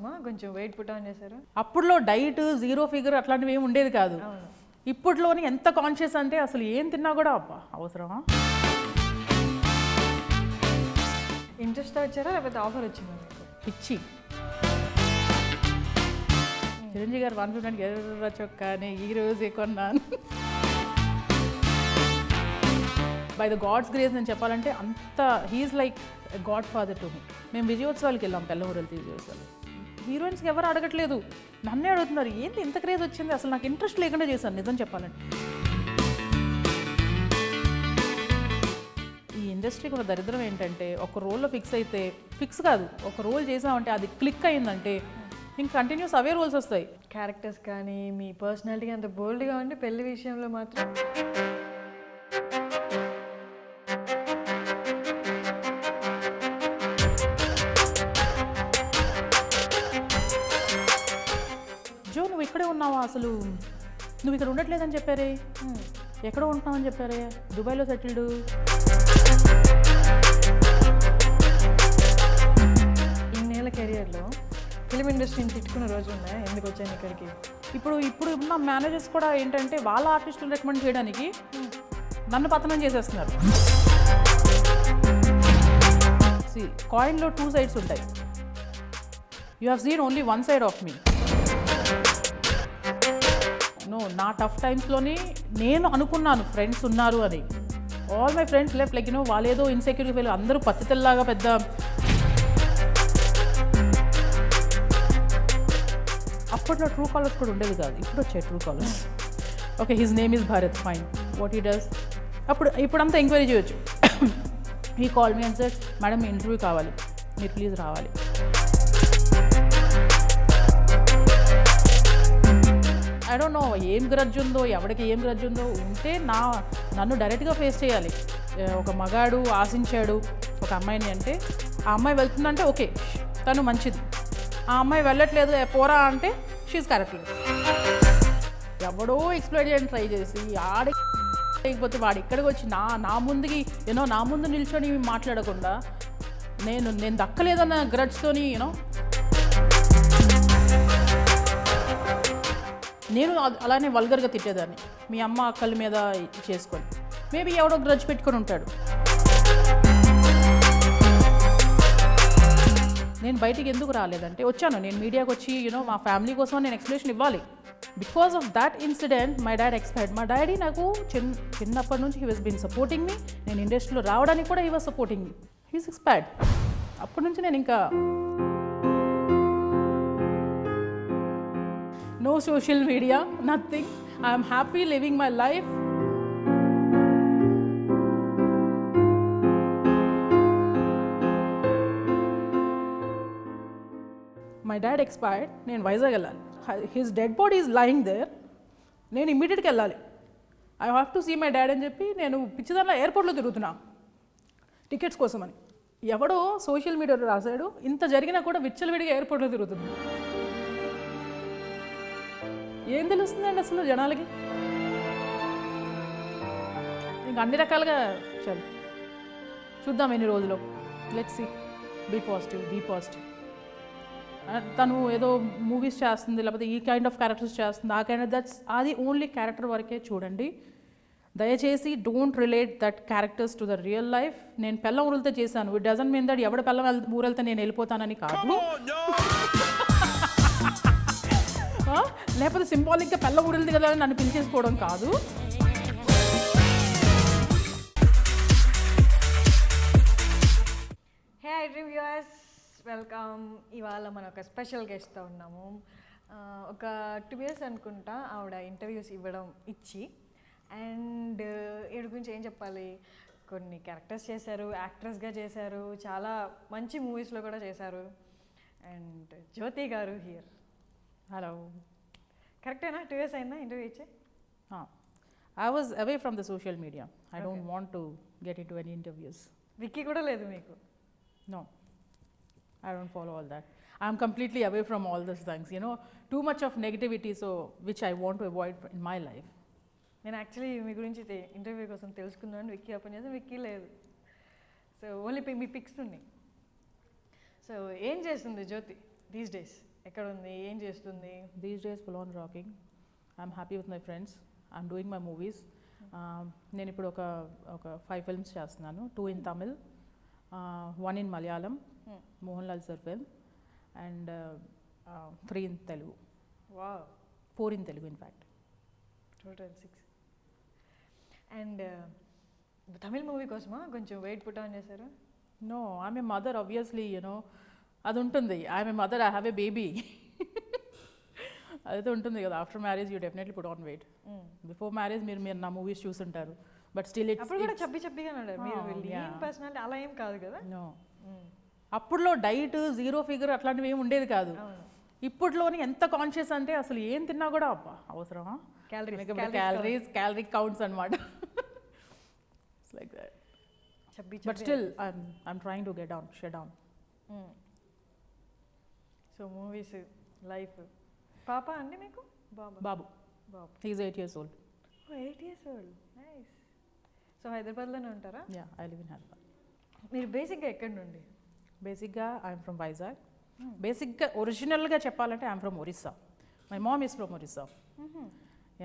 కోసమా కొంచెం weight put on చేశారు? అప్పుడులో డైట్ జీరో ఫిగర్ అట్లాంటివి ఏమి ఉండేది కాదు. ఇప్పట్లోని ఎంత కాన్షియస్ అంటే అసలు ఏం తిన్నా కూడా అబ్బా అవసరమా. ఇంట్రెస్ట్ వచ్చారా లేకపోతే ఆఫర్ వచ్చిందా మీకు? పిచ్చి. చిరంజీవి గారు 150 ఎర్ర చొక్కానే ఈ రోజే కొన్నాను. బై ద గాడ్స్ గ్రేస్ నేను చెప్పాలంటే అంత he's like godfather to me. మేము విజయోత్సవాలకి వెళ్ళాం, పెళ్ళమూరలు విజయోత్సవాలు. హీరోయిన్స్కి ఎవరు అడగట్లేదు, నన్నే అడుగుతున్నారు ఏంటి ఇంత క్రేజ్ వచ్చింది. అసలు నాకు ఇంట్రెస్ట్ లేకుండా చేశాను నిజం చెప్పాలంటే. ఈ ఇండస్ట్రీకి ఒక దరిద్రం ఏంటంటే ఒక రోల్లో ఫిక్స్ అయితే ఫిక్స్ కాదు, ఒక రోల్ చేసామంటే అది క్లిక్ అయిందంటే ఇంక కంటిన్యూస్ అవే రోల్స్ వస్తాయి. క్యారెక్టర్స్ కానీ మీ పర్సనాలిటీ అంత బోల్డ్గా ఉండి పెళ్లి విషయంలో మాత్రం జో నువ్వు ఇక్కడే ఉన్నావా, అసలు నువ్వు ఇక్కడ ఉండట్లేదని చెప్పారే, ఎక్కడో ఉంటున్నావని చెప్పారే, దుబాయ్లో సెటిల్డ్. ఇన్నేళ్ళ కెరియర్లో ఫిలిం ఇండస్ట్రీని తిట్టుకున్న రోజు ఉన్నాయా ఎందుకు వచ్చాను ఇక్కడికి? ఇప్పుడు ఉన్న మేనేజర్స్ కూడా ఏంటంటే వాళ్ళ ఆర్టిస్టులు రికమెండ్ చేయడానికి నన్ను పతనం చేసేస్తున్నారు. కాయిన్లో 2 sides ఉంటాయి. You have seen only 1 side of me. No, నా టఫ్ టైమ్స్లోని నేను అనుకున్నాను ఫ్రెండ్స్ ఉన్నారు అని. All my friends left like వాళ్ళు ఏదో ఇన్సెక్యూరిటీ ఫీల్, అందరూ పత్తితల్లాగా పెద్ద. అప్పట్లో ట్రూ కాలర్స్ కూడా ఉండేది కాదు, ఇప్పుడు వచ్చాయి true callers. Okay, his name is Bharat, fine, what he does. ఇప్పుడంతా ఎంక్వైరీ చేయొచ్చు. ఈ call me and sir madam మీ ఇంటర్వ్యూ కావాలి, మీరు ప్లీజ్ రావాలి. ఐ డోంట్ నో ఏం గ్రడ్జ్ ఉందో, ఎవరికి ఏం గ్రడ్జ్ ఉందో. ఉంటే నన్ను డైరెక్ట్గా ఫేస్ చేయాలి. ఒక మగాడు ఆశించాడు ఒక అమ్మాయిని అంటే, ఆ అమ్మాయి వెళ్తుందంటే ఓకే తను మంచిది, ఆ అమ్మాయి వెళ్ళట్లేదు పోరా అంటే షీఈస్ కరెక్ట్. ఎవడో ఎక్స్ప్లోర్ చేయడానికి ట్రై చేసి ఆడకపోతే వాడు ఇక్కడికి వచ్చి నా ముందుకి నా ముందు నిల్చొని మాట్లాడకుండా నేను దక్కలేదన్న గ్రడ్జ్తోని నేను అలానే వల్గర్గా తిట్టేదాన్ని. మీ అమ్మ అక్కల మీద చేసుకొని మేబీ ఎవడో గ్రడ్జ్ పెట్టుకొని ఉంటాడు. నేను బయటికి ఎందుకు రాలేదంటే వచ్చాను, నేను మీడియాకి వచ్చి మా ఫ్యామిలీ కోసం నేను ఎక్స్ప్లెనేషన్ ఇవ్వాలి. Because of that incident my dad expired. మా డాడీ నాకు చిన్నప్పటి నుంచి he was been supporting me. నేను ఇండస్ట్రీలో రావడానికి కూడా he was supporting me. He's expired. అప్పటి నుంచి నేను ఇంకా no social media, nothing. I'm happy living my life. My dad expired, నేను వైజాగ్ వెళ్ళాలి. His dead body is lying there, నేను ఇమ్మీడియట్గా వెళ్ళాలి. I have to see my dad అని చెప్పి నేను పిచ్చిదానిలో ఎయిర్పోర్ట్లో తిరుగుతున్నా టికెట్స్ కోసమని. ఎవడో సోషల్ మీడియాలో రాశాడు, ఇంత జరిగినా కూడా విచ్చలవిడిగా ఎయిర్పోర్ట్లో తిరుగుతున్నా. ఏం తెలుస్తుందండి అసలు జనాలకి? ఇంకా అన్ని రకాలుగా చల్ చూద్దాం ఎన్ని రోజులు. Let's see. Be positive. తను ఏదో మూవీస్ చేస్తుంది, లేకపోతే ఈ కైండ్ ఆఫ్ క్యారెక్టర్స్ చేస్తుంది, ఆ కైండ్ ఆఫ్ అది ఓన్లీ క్యారెక్టర్ వరకే చూడండి. దయచేసి don't relate that characters to the real life. నేను పెళ్ళం ఊరులతో చేశాను, ఇట్ డజంట్ మీన్ దట్ ఎవడ పెళ్ళం ఊరెళ్తే నేను వెళ్ళిపోతానని కాదు. లేకపోతే సింబాలిక్గా పెళ్ళ ఊరెళ్తే కదా నన్ను పిలిచేసుకోవడం కాదు. Hey I dream viewers, welcome. ఇవాళ మనం ఒక స్పెషల్ గెస్ట్తో ఉన్నాము. ఒక 2 years అనుకుంటా ఆవిడ ఇంటర్వ్యూస్ ఇచ్చి అండ్ వీడి గురించి ఏం చెప్పాలి, కొన్ని క్యారెక్టర్స్ చేశారు, యాక్ట్రెస్గా చేశారు, చాలా మంచి మూవీస్లో కూడా చేశారు. అండ్ జ్యోతి గారు హియర్. హలో, కరెక్టేనా? 2 years అయిందా ఇంటర్వ్యూ ఇచ్చి? I was away from the social media. I don't want to get into any interviews. Vicky కూడా లేదు మీకు? No, I don't follow all that. I'm completely away from all those things, too much of negativity, so which I want to avoid in my life. నేను actually మీ గురించి interview కోసం తెలుసుకున్నాను, Vicky open చేసి విక్కీ లేదు. So only మీ pics ఉన్నాయి. So ఏం చేస్తుంది జ్యోతి? These days ఎక్కడ ఉంది, ఏం చేస్తుంది? These days full on rocking. I'm happy with my friends. I'm doing my movies. నేను ఇప్పుడు ఒక 5 films చేస్తున్నాను. 2 in Tamil, 1 in Malayalam, Mohan Lal sir film, and 3 in Telugu. Wow, 4 in Telugu in fact. Total 6. And Tamil movie కోసమా కొంచెం weight put on చేశారు? No, I'm a mother obviously, అది ఉంటుంది. I'm a mother, I have a baby. అదైతే ఉంటుంది కదా. After marriage you definitely put on weight. Before marriage మీరు నా మూవీస్ చూసుంటారు, బట్ స్టిల్ అప్పుడు కూడా చబ్బిగా ఉన్నాడు మీరు. లీన్ పర్సనాలిటీ అలా ఏం కాదు కదా. నో, అప్పుడులో డైట్ 0 figure అట్లాంటివి ఏమి ఉండేది కాదు. ఇప్పట్లోని ఎంత కాన్షియస్ అంటే అసలు ఏం తిన్నా కూడా అబ్బా అవసరమా, క్యాలరీ కౌంట్స్ అనమాట. Like that. But still I'm trying to shut down. So movies, life. పాప అండి మీకు? బాబు. He's 8 years old. 8 years old, nice. So హైదరాబాద్లోనే ఉంటారా? Yeah, I live in Hyderabad. మీరు బేసిక్గా ఎక్కడి నుండి? బేసిక్గా ఐఎమ్ ఫ్రమ్ వైజాగ్. బేసిక్గా ఒరిజినల్గా చెప్పాలంటే I'm from Orissa. My mom is from Orissa.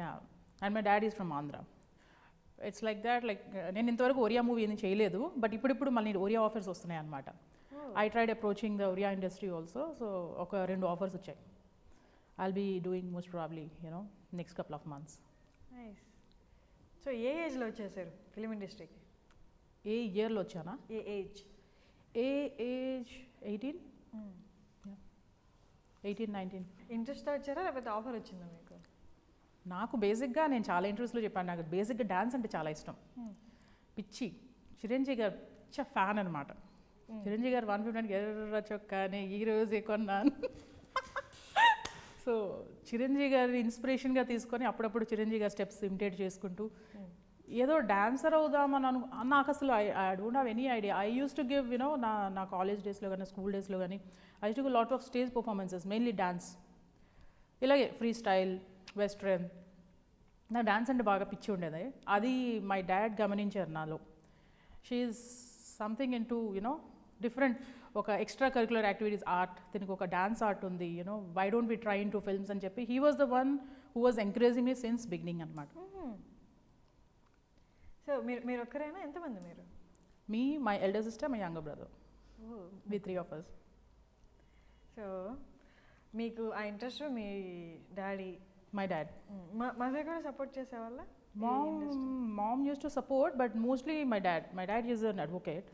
Yeah, and my dad is from Andhra. It's like that. Like నేను ఇంతవరకు ఒరియా మూవీ ఏం చేయలేదు, బట్ ఇప్పుడిప్పుడు మళ్ళీ ఒరియా ఆఫర్స్ వస్తున్నాయి అనమాట. I tried approaching the Oriya industry also. So ఒక 2 offers వచ్చాయి. I'll be doing most probably, next couple of months. Nice. So a ఏజ్లో వచ్చేసారు ఫిలిం ఇండస్ట్రీకి? ఏ ఇయర్లో వచ్చానా? A age? ఏజ్ 18. 18-19. ఇంట్రెస్ట్తో వచ్చారా లేకపోతే ఆఫర్ వచ్చిందా మీకు? నాకు బేసిక్గా నేను చాలా ఇంట్రెస్ట్లో చెప్పాను. నాకు బేసిక్గా డ్యాన్స్ అంటే చాలా ఇష్టం, పిచ్చి. చిరంజీవి గారు పిచ్చ ఫ్యాన్ అనమాట. చిరంజీవి గారు 150 ఎర్ర చొక్కానే ఈరోజే కొన్నాను. సో చిరంజీవి గారి ఇన్స్పిరేషన్గా తీసుకొని అప్పుడప్పుడు చిరంజీవి గారి స్టెప్స్ ఇమిటేట్ చేసుకుంటూ ఏదో డాన్సర్ అవుదామని నాకు అసలు I don't have any idea. I use to give నా కాలేజ్ డేస్లో కానీ స్కూల్ డేస్లో కానీ I use to give lot of stage performances, mainly dance. ఇలాగే ఫ్రీ స్టైల్, వెస్ట్రన్. నాకు డాన్స్ అంటే బాగా పిచ్చి ఉండేది. అది మై డాడ్ గమనించారు నాలో. She's something in to different, ఒక ఎక్స్ట్రా కరిక్యులర్ యాక్టివిటీస్, ఆర్ట్. దీనికి ఒక డాన్స్ ఆర్ట్ ఉంది. Why don't we try into films అని చెప్పి he was the one who was encouraging me since beginning అనమాట. సో మీరు ఒక్కరైనా? ఎంతమంది మీరు? Me, my elder sister, my younger brother. We 3 of us. So మీకు ఆ ఇంట్రెస్ట్ మీ డాడీ, మై డాడ్, మదర్ కూడా సపోర్ట్ చేసేవాళ్ళ? Mom used to support, but mostly my dad is an advocate.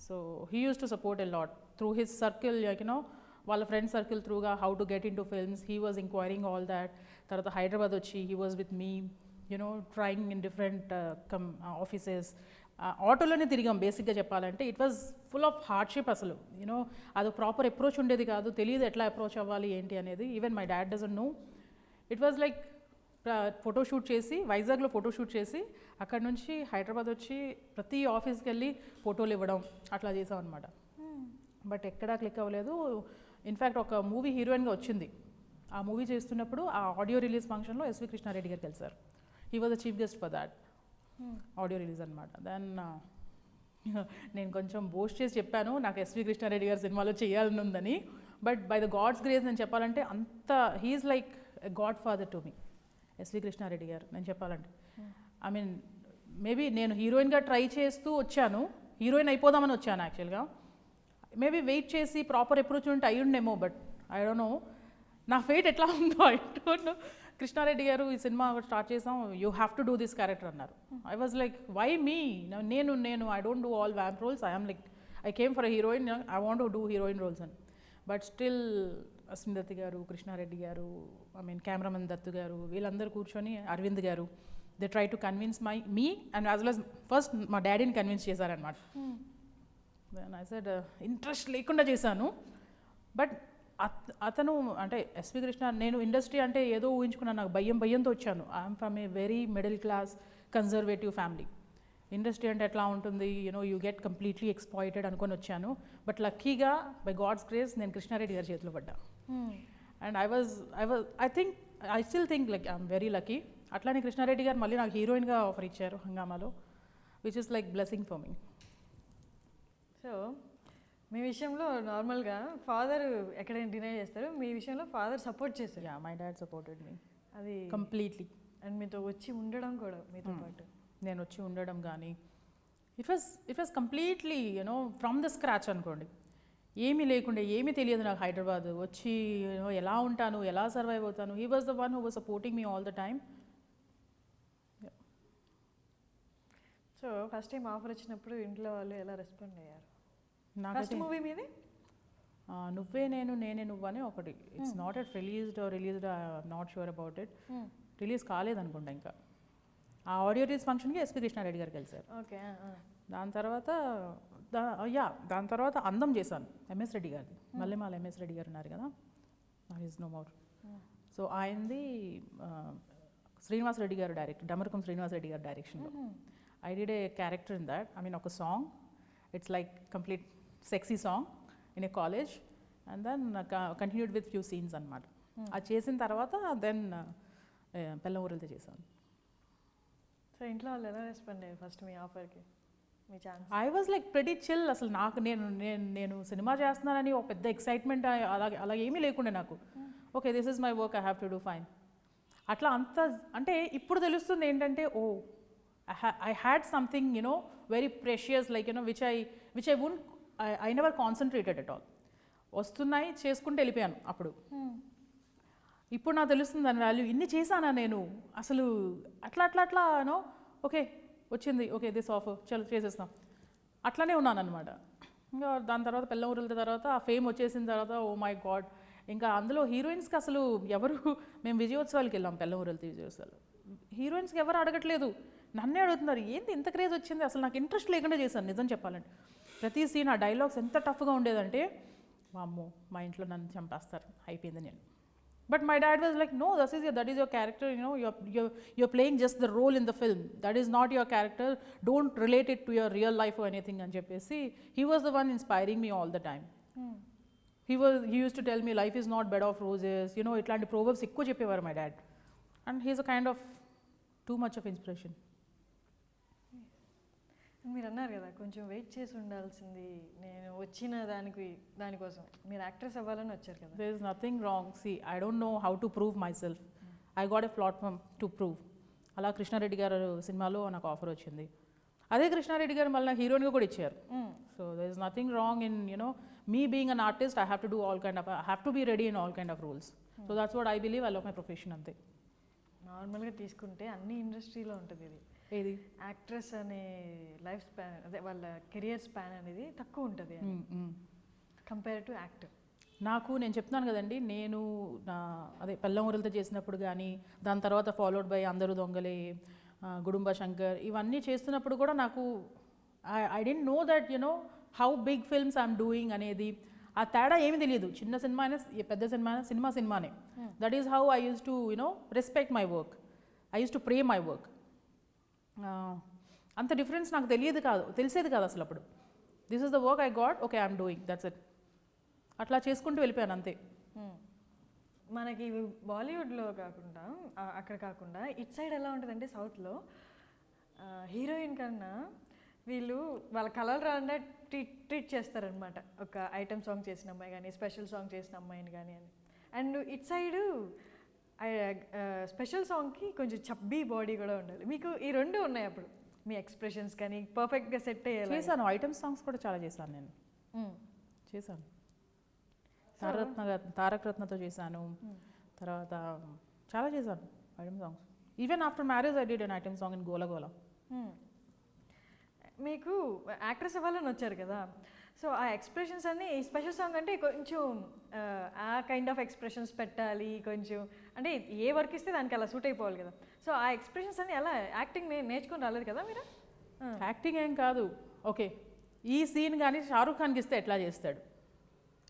So he used to support a lot through his circle, వాళ్ళ friend circle త్రూగా how to get into films. He was enquiring all that. తర్వాత హైదరాబాద్ వచ్చి he was with me, trying in different offices. ఆటోలోనే తిరిగాం బేసిక్గా చెప్పాలంటే. It was full of hardship అసలు. అది ప్రాపర్ అప్రోచ్ ఉండేది కాదు, తెలియదు ఎట్లా అప్రోచ్ అవ్వాలి ఏంటి అనేది. Even my dad doesn't know. It was like photoshoot చేసి, వైజాగ్లో ఫోటోషూట్ చేసి అక్కడ నుంచి హైదరాబాద్ వచ్చి ప్రతి ఆఫీస్కి వెళ్ళి ఫోటోలు ఇవ్వడం అట్లా చేసాం అనమాట. బట్ ఎక్కడా క్లిక్ అవ్వలేదు. ఇన్ఫ్యాక్ట్ ఒక మూవీ హీరోయిన్గా వచ్చింది. ఆ మూవీ చేస్తున్నప్పుడు ఆ ఆడియో రిలీజ్ ఫంక్షన్లో ఎస్వి కృష్ణారెడ్డి గారు కలిసారు. He was the chief guest for that audio release అనమాట. దెన్ నేను కొంచెం బోస్ట్ చేసి చెప్పాను నాకు ఎస్వి కృష్ణారెడ్డి గారి సినిమాలో చేయాలని ఉందని. But by the God's grace నేను చెప్పాలంటే అంత he's like a godfather to me, S V Krishna Reddy గారు. నేను చెప్పాలంటే ఐ మీన్ మేబీ నేను హీరోయిన్గా ట్రై చేస్తూ వచ్చాను, హీరోయిన్ అయిపోదామని వచ్చాను యాక్చువల్గా. మేబీ వెయిట్ చేసి ప్రాపర్ అప్రోచ్ ఉంటే అయ్యుండేమో, బట్ ఐ డోంట్ నో నా ఫేట్ ఎట్లా ఉందో. I don't know. కృష్ణారెడ్డి గారు ఈ సినిమా స్టార్ట్ చేసాం, you have to do this character అన్నారు. I was like why me, నేను I don't do all vamp roles. I'm like I came for a heroine, I want to do heroine roles అని. But still Ashwini గారు, కృష్ణారెడ్డి గారు, I mean cameraman Dattu గారు, వీళ్ళందరూ కూర్చొని, అరవింద్ గారు, they try to convince me and as well as first మా డాడీని convince చేశారనమాట. దెన్ ఐ సెడ్ ఇంట్రెస్ట్ లేకుండా చేశాను. బట్ అతను అంటే ఎస్వి కృష్ణ, నేను ఇండస్ట్రీ అంటే ఏదో ఊహించుకున్నాను, నాకు భయంతో వచ్చాను. I'm from a very middle class conservative family. Industry అంటే ఎట్లా ఉంటుంది, యూ గెట్ కంప్లీట్లీ ఎక్స్ప్లాయిటెడ్ అనుకొని వచ్చాను. బట్ లక్కీగా బై గాడ్స్ గ్రేస్ నేను కృష్ణారెడ్డి గారి చేతిలో పడ్డా. And I still think like I'm very lucky. అట్లానే కృష్ణారెడ్డి గారు మళ్ళీ నాకు హీరోయిన్గా ఆఫర్ ఇచ్చారు హంగామాలో, which is like blessing for me. So మీ విషయంలో నార్మల్గా ఫాదర్ ఎక్కడైనా డినై చేస్తారు, మీ విషయంలో ఫాదర్ సపోర్ట్ చేస్తారు. Yeah my dad supported me అది కంప్లీట్లీ. అండ్ మీతో వచ్చి ఉండడం కూడా మీతో పాటు. నేను వచ్చి ఉండడం కానీ it was completely you know from the scratch అనుకోండి. ఏమీ లేకుండే, ఏమీ తెలియదు నాకు హైదరాబాద్ వచ్చి ఎలా ఉంటాను, ఎలా సర్వైవ్ అవుతాను. He was the one who was supporting me all the time. So first time offer వచ్చినప్పుడు ఇంట్లో వాళ్ళు ఎలా రెస్పాండ్ అయ్యారు? ఫస్ట్ నాకైతే మూవీ మీది నువ్వే నేను నేనే నువ్వు అని ఒకటి. It's not yet released not sure about it. Release కాలేదనుకుంటా ఇంకా. ఆ ఆడియో రిలీజ్ ఫంక్షన్కి ఎస్పీ కృష్ణారెడ్డి గారు కలిశారు. ఓకే. దాని తర్వాత అందం చేశాను ఎంఎస్ రెడ్డి గారిది. మల్లెమాల ఎంఎస్ రెడ్డి గారు ఉన్నారు కదా, ఈజ్ నో మోర్. సో ఆయనది శ్రీనివాస్ రెడ్డి గారు డైరెక్టర్, డమరకం శ్రీనివాస్ రెడ్డి గారు డైరెక్షన్లో. I did a character in that. I mean ఒక song, it's like complete sexy song in a college and then continued with few scenes అనమాట. అది చేసిన తర్వాత దెన్ పెళ్ళం ఊరితో చేశాను. సో ఇంట్లో వాళ్ళు ఎలా రెస్పాండ్ అయ్యారు ఫస్ట్ మీ ఆఫర్కి, మీ chance? I was like pretty chill. అసలు నాకు నేను సినిమా చేస్తున్నానని ఒక పెద్ద ఎక్సైట్మెంట్ అలా ఏమీ లేకుండే నాకు. Okay, this is my work, I have to do fine. అట్లా అంత అంటే ఇప్పుడు తెలుస్తుంది ఏంటంటే, oh I had something you know very precious, like you know which I won't I never concentrated at all. వస్తున్నాయి చేసుకుంటూ వెళ్ళిపోయాను అప్పుడు. ఇప్పుడు నాకు తెలుస్తుంది దాని వాల్యూ. ఇన్ని చేశానా నేను అసలు, అట్లా నో. ఓకే వచ్చింది, ఓకే దిస్ ఆఫర్, చలో చేసేస్తాం, అట్లానే ఉన్నాను అనమాట. ఇంకా దాని తర్వాత పెళ్ళం ఊరుల తర్వాత ఆ ఫేమ్ వచ్చేసిన తర్వాత ఓ మై గాడ్, ఇంకా అందులో హీరోయిన్స్కి అసలు ఎవరు, మేము విజయోత్సవాలకి వెళ్ళాం, పెళ్ళం ఊరులతో విజయోత్సవాలు. హీరోయిన్స్కి ఎవరు అడగట్లేదు, నన్నే అడుగుతున్నారు ఏంటి ఇంత క్రేజ్ వచ్చింది. అసలు నాకు ఇంట్రెస్ట్ లేకుండా చేశాను నిజం చెప్పాలంటే. ప్రతి సీన్ ఆ డైలాగ్స్ ఎంత టఫ్గా ఉండేదంటే, వామ్మో మా ఇంట్లో నన్ను చంపేస్తారు అయిపోయింది నేను. But my dad was like, no, that is your character, you know, you're playing just the role in the film. That is not your character. Don't relate it to your real life or anything. And cheppesi, he was the one inspiring me all the time. He used to tell me life is not bed of roses. You know, itlanti proverbs ekku cheppevaru my dad. And he's a kind of too much of inspiration. మీరు అన్నారు కదా కొంచెం wait చేసి ఉండాల్సింది నేను వచ్చిన దానికోసం, మీరు యాక్ట్రెస్ అవ్వాలని వచ్చారు కదా. There is nothing wrong. See, I don't know how to prove myself. I got a platform to prove. అలా కృష్ణారెడ్డి గారు సినిమాలో నాకు ఆఫర్ వచ్చింది. అదే కృష్ణారెడ్డి గారు మళ్ళీ హీరోయిన్గా కూడా ఇచ్చారు. So there is nothing wrong in, you know, me being an artist. I have to do all kind of, I have to be ready in all kind of roles. So that's what I believe. I love my profession అంతే. నార్మల్గా తీసుకుంటే అన్ని ఇండస్ట్రీలో ఉంటుంది ఇది. ఏది actress అనే life span, అదే వాళ్ళ కెరియర్ స్పాన్ అనేది తక్కువ ఉంటుంది కంపేర్ టు యాక్టర్. నేను చెప్తున్నాను కదండి, నేను అదే పెళ్ళం ఊరలతో చేసినప్పుడు కానీ, దాని తర్వాత ఫాలోడ్ బై అందరూ దొంగలే, గుడుంబ శంకర్, ఇవన్నీ చేస్తున్నప్పుడు కూడా నాకు I dent know that you know how big films I'm doing అనేది. ఆ తేడా ఏమీ తెలియదు. చిన్న సినిమా అయినా పెద్ద సినిమా అయినా సినిమానే. That is how I use to you know respect my work. I use to pray my work. అంత డిఫరెన్స్ నాకు తెలిసేది కాదు అసలు అప్పుడు. This is the work I got, okay I'm doing, that's it. అట్లా చేసుకుంటూ వెళ్ళిపోయాను అంతే. మనకి బాలీవుడ్లో కాకుండా అక్కడ కాకుండా ఇట్ సైడ్ ఎలా ఉంటుందంటే సౌత్లో హీరోయిన్ కన్నా వీళ్ళు వాళ్ళ కలర్ రాకుండా ట్రీట్ చేస్తారనమాట. ఒక ఐటమ్ సాంగ్ చేసిన అమ్మాయి కానీ, స్పెషల్ సాంగ్ చేసిన అమ్మాయిని కానీ అని. అండ్ ఇట్ సైడు స్పెషల్ సాంగ్కి కొంచెం చబ్బీ బాడీ కూడా ఉండాలి. మీకు ఈ రెండు ఉన్నాయి అప్పుడు మీ ఎక్స్ప్రెషన్స్ కానీ పర్ఫెక్ట్గా సెట్ అయ్యేలా. చేశాను, ఐటమ్ సాంగ్స్ కూడా చాలా చేశాను నేను. చేశాను, తారక రత్నతో చేశాను, తర్వాత చాలా చేశాను item songs. Even after marriage I did an item song in Golagola. మీకు యాక్ట్రెస్ అవ్వాలని వచ్చారు కదా, సో ఆ ఎక్స్ప్రెషన్స్ అన్నీ ఈ స్పెషల్ సాంగ్ అంటే కొంచెం ఆ కైండ్ ఆఫ్ ఎక్స్ప్రెషన్స్ పెట్టాలి కొంచెం, అంటే ఏ వర్క్ ఇస్తే దానికి అలా సూట్ అయిపోవాలి కదా. సో ఆ ఎక్స్ప్రెషన్స్ అన్నీ ఎలా యాక్టింగ్ నేర్చుకొని రాలేదు కదా మీరు? యాక్టింగ్ ఏం కాదు. ఓకే, ఈ సీన్ కానీ షారూఖ్ ఖాన్కి ఇస్తే ఎట్లా చేస్తాడు,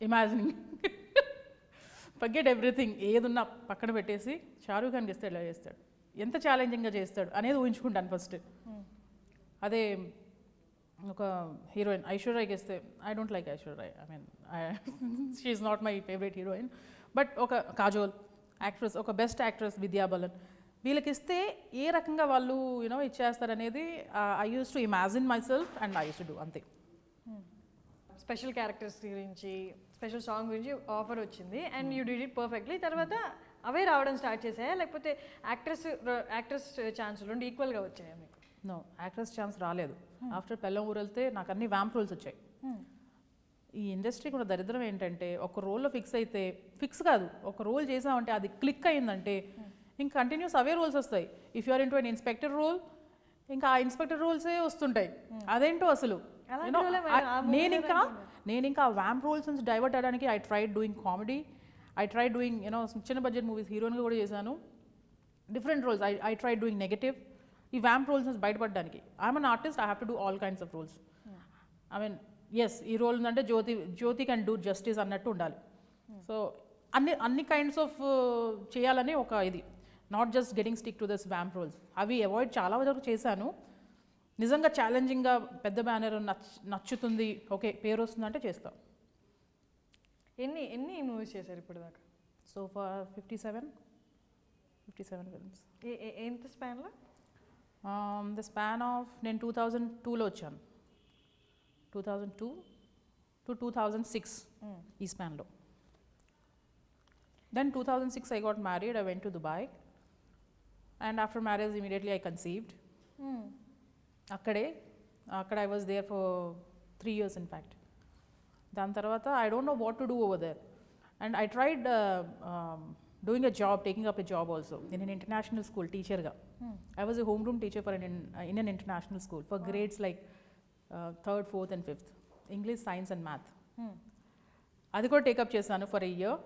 ఇమాజినింగ్, ఫర్గెట్ ఎవ్రీథింగ్, ఏదున్నా పక్కన పెట్టేసి షారూఖ్ ఖాన్కి ఇస్తే ఎట్లా చేస్తాడు, ఎంత ఛాలెంజింగ్గా చేస్తాడు అనేది ఊహించుకుంటాను ఫస్ట్. అదే ఒక హీరోయిన్ ఐశ్వర్యకి ఇస్తే, I don't like Aishwarya, I mean she's not my favourite heroine. But ఒక కాజోల్ యాక్ట్రెస్, ఒక బెస్ట్ యాక్ట్రెస్ విద్యా బాలన్, వీళ్ళకి ఇస్తే ఏ రకంగా వాళ్ళు యూనో ఇచ్చేస్తారనేది I use to imagine myself and I use to do అంతే. స్పెషల్ క్యారెక్టర్స్ గురించి స్పెషల్ సాంగ్ గురించి ఆఫర్ వచ్చింది and you did it perfectly. తర్వాత అవే రావడం స్టార్ట్ చేసాయా లేకపోతే యాక్ట్రెస్ ఛాన్స్ రెండు ఈక్వల్గా వచ్చాయా మీకు? నో, యాక్ట్రెస్ ఛాన్స్ రాలేదు. ఆఫ్టర్ పెళ్ళం ఊరు వెళ్తే నాకు అన్ని వ్యాంప్ రోల్స్ వచ్చాయి. ఈ ఇండస్ట్రీ కూడా దరిద్రం ఏంటంటే ఒక రోల్లో ఫిక్స్ అయితే ఫిక్స్ కాదు, ఒక రోల్ చేసామంటే అది క్లిక్ అయిందంటే ఇంకా కంటిన్యూస్ అవే రోల్స్ వస్తాయి. If you're into an inspector role ఇంకా ఆ ఇన్స్పెక్టర్ రోల్సే వస్తుంటాయి. అదేంటో అసలు నేను ఇంకా వ్యాంప్ రోల్స్ నుంచి డైవర్ట్ అవ్వడానికి I tried doing comedy, I tried doing చిన్న బడ్జెట్ మూవీస్ హీరోయిన్గా కూడా చేశాను. Different roles I tried doing negative. ఈ వ్యాంప్ రోల్స్ నుంచి బయటపడడానికి I'm an artist, I have to do all kinds of roles. I mean yes, ఈ role ఉందంటే జ్యోతి can do justice అన్నట్టు ఉండాలి. సో అన్ని కైండ్స్ ఆఫ్ చేయాలని ఒక ఇది, not just getting stick to this vamp roles. అవి అవాయిడ్ చాలా వరకు చేశాను. నిజంగా ఛాలెంజింగ్గా పెద్ద బ్యానర్ నచ్చుతుంది, ఓకే పేరు వస్తుందంటే చేస్తాం. ఎన్ని మూవీస్ చేశారు ఇప్పుడు దాకా? So for 57 films. ఎంత స్పాన్లో? ద స్పాన్ ఆఫ్ నేను 2002లో వచ్చాను, 2002 to 2006 ఈ స్పాన్లో. Then 2006 I got married, I went to Dubai and after marriage immediately I conceived. అక్కడ I was there for 3 years in fact. దాని తర్వాత I don't know what to do over there and I tried doing a job, taking up a job also in an international school teacherగా. I was a homeroom teacher for in an international school for grades like 3rd, 4th and 5th, English, Science and Math. అది కూడా take up చేశాను for a year.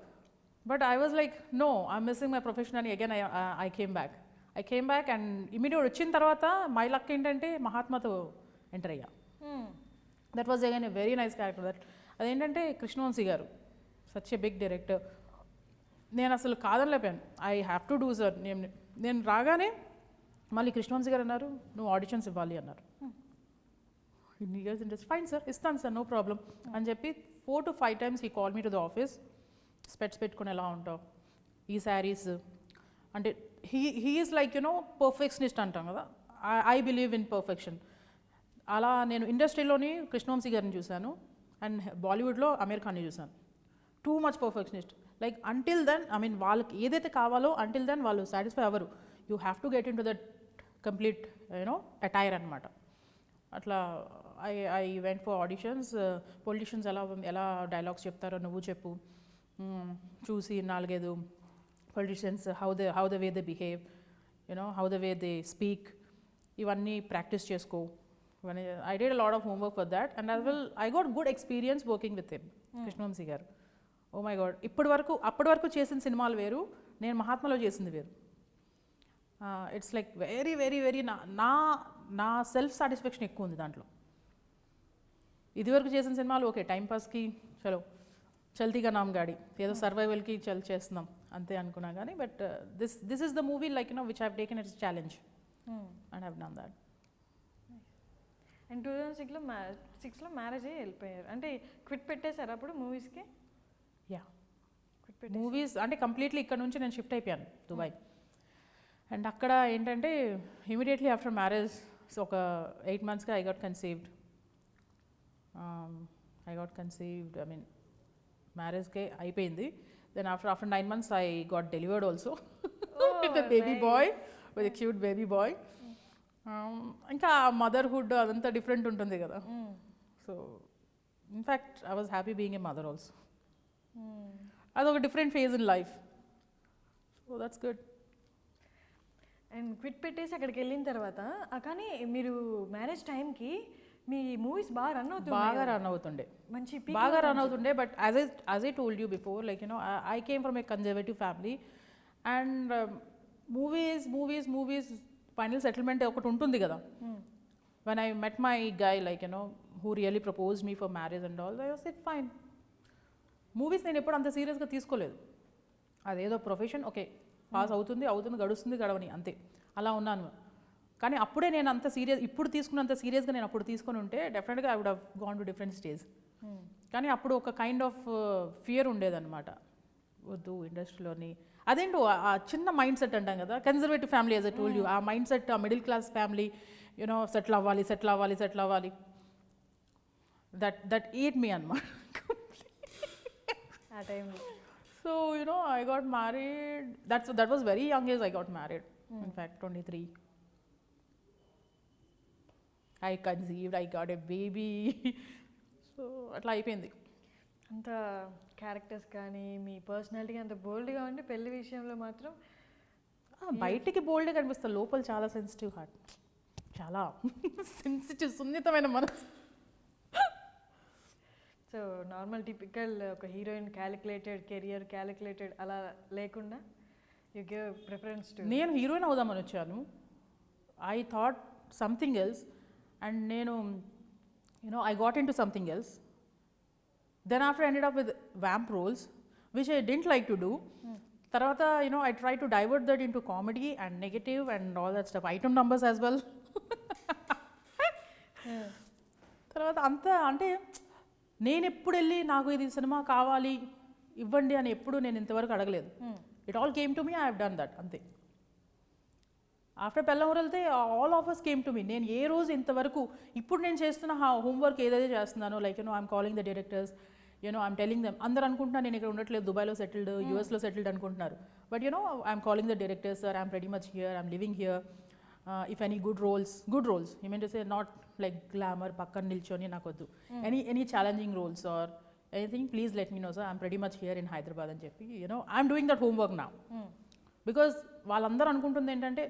But I was like no, I'm missing my profession అని again I came back and immediate వచ్చిన తర్వాత my luck ఏంటంటే మహాత్మాతో enter అయ్యా. That was again a very nice character. అదేంటంటే కృష్ణవంశీ గారు, సచ్ ఎ బిగ్ డైరెక్టర్. నేను అసలు కాదనలేపాను, I have to do sir. నేను రాగానే మళ్ళీ కృష్ణవంశీ గారు అన్నారు నువ్వు ఆడిషన్స్ ఇవ్వాలి అన్నారు. ఇన్ని ఇయర్స్ ఇంట్రెస్ట్, ఫైన్ సార్ ఇస్తాను సార్, నో ప్రాబ్లం అని చెప్పి 4 to 5 times he call me to the office. Specs పెట్టుకుని ఎలా ఉంటావు, ఈ శారీస్ అంటే హీ ఈజ్ లైక్ పర్ఫెక్షనిస్ట్ అంటాం కదా, ఐ బిలీవ్ ఇన్ పర్ఫెక్షన్. అలా నేను ఇండస్ట్రీలోని కృష్ణవంశీ గారిని చూశాను అండ్ బాలీవుడ్లో అమీర్ ఖాన్ని చూశాను. Too much perfectionist. Like until then I mean వాళ్ళకి ఏదైతే కావాలో అంటిల్ దెన్ వాళ్ళు సాటిస్ఫై అవ్వరు. You have to get into that complete attire అనమాట. అట్లా I went for auditions. Politicians ఎలా డైలాగ్స్ చెప్తారో నువ్వు చెప్పు చూసి 4-5 politicians how the way they behave, how the way they speak, ఇవన్నీ ప్రాక్టీస్ చేసుకో. I did a lot of homework for that and I got good experience working with him. Krishna Vamsi గారు, oh my God, అప్పటి వరకు చేసిన సినిమాలు వేరు, నేను మహాత్మలో చేసింది వేరు. It's like very very very నా సెల్ఫ్ సాటిస్ఫాక్షన్ ఎక్కువ ఉంది దాంట్లో. ఇదివరకు చేసిన సినిమాలు ఓకే టైంపాస్కి చలో చల్తీగా నామ్ గాడి ఏదో సర్వైవల్కి చేస్తున్నాం అంతే అనుకున్నా కానీ but this is the movie like which have taken it's challenge and have done that. అండ్ 2006లో మ్యారేజ్ అయ్యి వెళ్ళిపోయారు అంటే క్విట్ పెట్టేశారు అప్పుడు మూవీస్కి? యా, మూవీస్ అంటే కంప్లీట్లీ ఇక్కడ నుంచి నేను షిఫ్ట్ అయిపోయాను దుబాయ్. అండ్ అక్కడ ఏంటంటే ఇమీడియట్లీ ఆఫ్టర్ మ్యారేజ్ ఒక 8 monthsగా I got conceived. I mean మ్యారేజ్కే అయిపోయింది. Then after 9 months I got delivered also with a baby boy, with a cute baby boy. ఇంకా మదర్హుడ్ అదంతా డిఫరెంట్ ఉంటుంది కదా. So in fact I was happy being a mother also. అదొక different phase in life. So that's good. And quit పెట్టేసి అక్కడికి వెళ్ళిన తర్వాత కానీ మీరు మ్యారేజ్ టైంకి మీ మూవీస్ బాగా రన్ అవుతుండే బాగా రన్ అవుతుండే. But as I told you before like I came from A conservative family and movies final settlement ఒకటి ఉంటుంది కదా. When I met my guy like who really propose me for marriage and all, I was it fine. Movies నేను ఎప్పుడు అంత సీరియస్గా తీసుకోలేదు. అదేదో profession, okay pass అవుతుంది గడుస్తుంది గడవని అంతే అలా ఉన్నాను. కానీ అప్పుడే నేను అంత ఇప్పుడు తీసుకున్నంత సీరియస్గా నేను అప్పుడు తీసుకొని ఉంటే డెఫినెట్గా I would have gone to different stage. కానీ అప్పుడు ఒక కైండ్ ఆఫ్ ఫియర్ ఉండేదన్నమాట, వద్దు ఇండస్ట్రీలోని. అదేంటో ఆ చిన్న మైండ్ సెట్ అంటాం కదా, conservative family as I told you, ఆ మైండ్ సెట్, ఆ మిడిల్ క్లాస్ ఫ్యామిలీ సెటిల్ అవ్వాలి. దట్ ఈట్ మీ అన్నమాట. ఆ టైంలో So, I got married. That was very young age I got married. In fact, 23. I conceived, I got a baby. So, అట్లా అయిపోయింది. అంత characters కానీ మీ పర్సనాలిటీ అంత బోల్డ్గా ఉండి పెళ్లి విషయంలో మాత్రం బయటికి బోల్డ్గా కనిపిస్తుంది, లోపల చాలా సెన్సిటివ్ హార్ట్, చాలా సెన్సిటివ్ సున్నితమైన మనసు. సో నార్మల్ టిపికల్ ఒక హీరోయిన్ క్యాలిక్యులేటెడ్ కెరియర్ క్యాలిక్యులేటెడ్ అలా లేకుండా యూ గివ్ ప్రిఫరెన్స్ టు. నేను హీరోయిన్ అవుదామని వచ్చాను. I thought something else and నేను I got into something else. Then after ended up with vamp roles which I didn't like to do. తర్వాత I try to divert that into comedy and negative and all that stuff, item numbers as well. తర్వాత అంతా అంటే నేను ఎప్పుడు వెళ్ళి నాకు ఇది cinema కావాలి ఇవ్వండి అని ఎప్పుడు నేను ఇంతవరకు అడగలేదు. It all came to me, I have done that అంతే. ఆఫ్టర్ పెళ్ళం వెళ్తే all offers came to me. నేను ఏ రోజు ఇంతవరకు ఇప్పుడు నేను చేస్తున్న హోంవర్క్ ఏదైతే చేస్తున్నానో, like I'm calling the directors, I'm telling them. అందరూ అనుకుంటున్నారు నేను ఇక్కడ ఉండట్లేదు, దుబాయ్లో సెటిల్డ్, యూఎస్లో సెటిల్డ్ అనుకుంటున్నారు. But I'm calling the directors, sir I'm very much here, I'm living here. If any good roles, you mean to say not like glamour, pakkan nilchoni nakoddu. Any challenging roles or anything, please let me know, sir. I'm pretty much here in Hyderabad and చెప్పి I'm doing that homework now. Because వాళ్ళందరూ అనుకుంటుంది ఏంటంటే,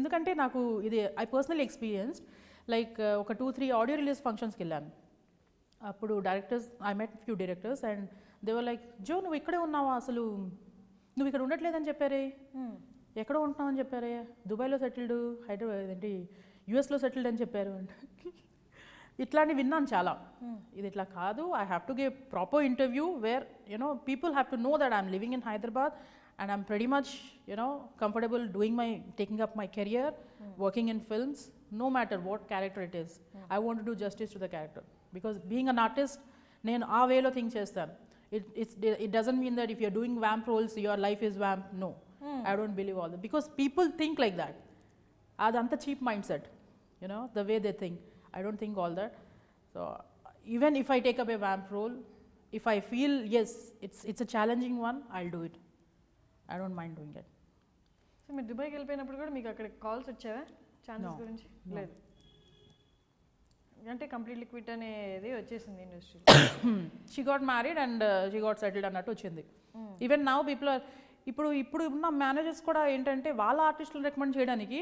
ఎందుకంటే నాకు ఇది I personally experienced, like ఒక 2-3 audio release ఫంక్షన్స్కి వెళ్ళాను. అప్పుడు directors, I met few directors and they were like, జో నువ్వు ఇక్కడే ఉన్నావా, అసలు నువ్వు ఇక్కడ ఉండట్లేదని చెప్పారే, ఎక్కడో ఉంటున్నామని చెప్పారే, దుబాయ్లో సెటిల్డ్, హైదరాబాద్ ఏంటి యూఎస్లో సెటిల్డ్ అని చెప్పారు అంటే ఇట్లాంటివి విన్నాను చాలా. ఇది ఇట్లా కాదు, I have to give proper interview where people have to know that I'm living in Hyderabad and I'm pretty much comfortable taking up my career, working in films, no matter what character it is. I want to do justice to the character because being an artist, నేను ఆ వేలో think చేస్తాను. It doesn't mean that if you're doing vamp roles, your life is vamp. No. I don't believe all that because people think like that. Adanta cheap mindset, the way they think. I don't think all that. So even if I take up a vamp role, if I feel yes, it's a challenging one, I'll do it. I don't mind doing it. So మీరు దుబాయ్కి వెళ్ళిపోయినప్పుడు కూడా మీకు అక్కడ calls వచ్చావా chances గురించి? లేదు, అంటే కంప్లీట్లీ క్విట్ అనేది వచ్చేసింది industry. She got married and she got settled అన్నట్టు వచ్చింది. Even now people are ఇప్పుడు ఉన్న మేనేజర్స్ కూడా ఏంటంటే వాళ్ళ ఆర్టిస్టులు రికమెండ్ చేయడానికి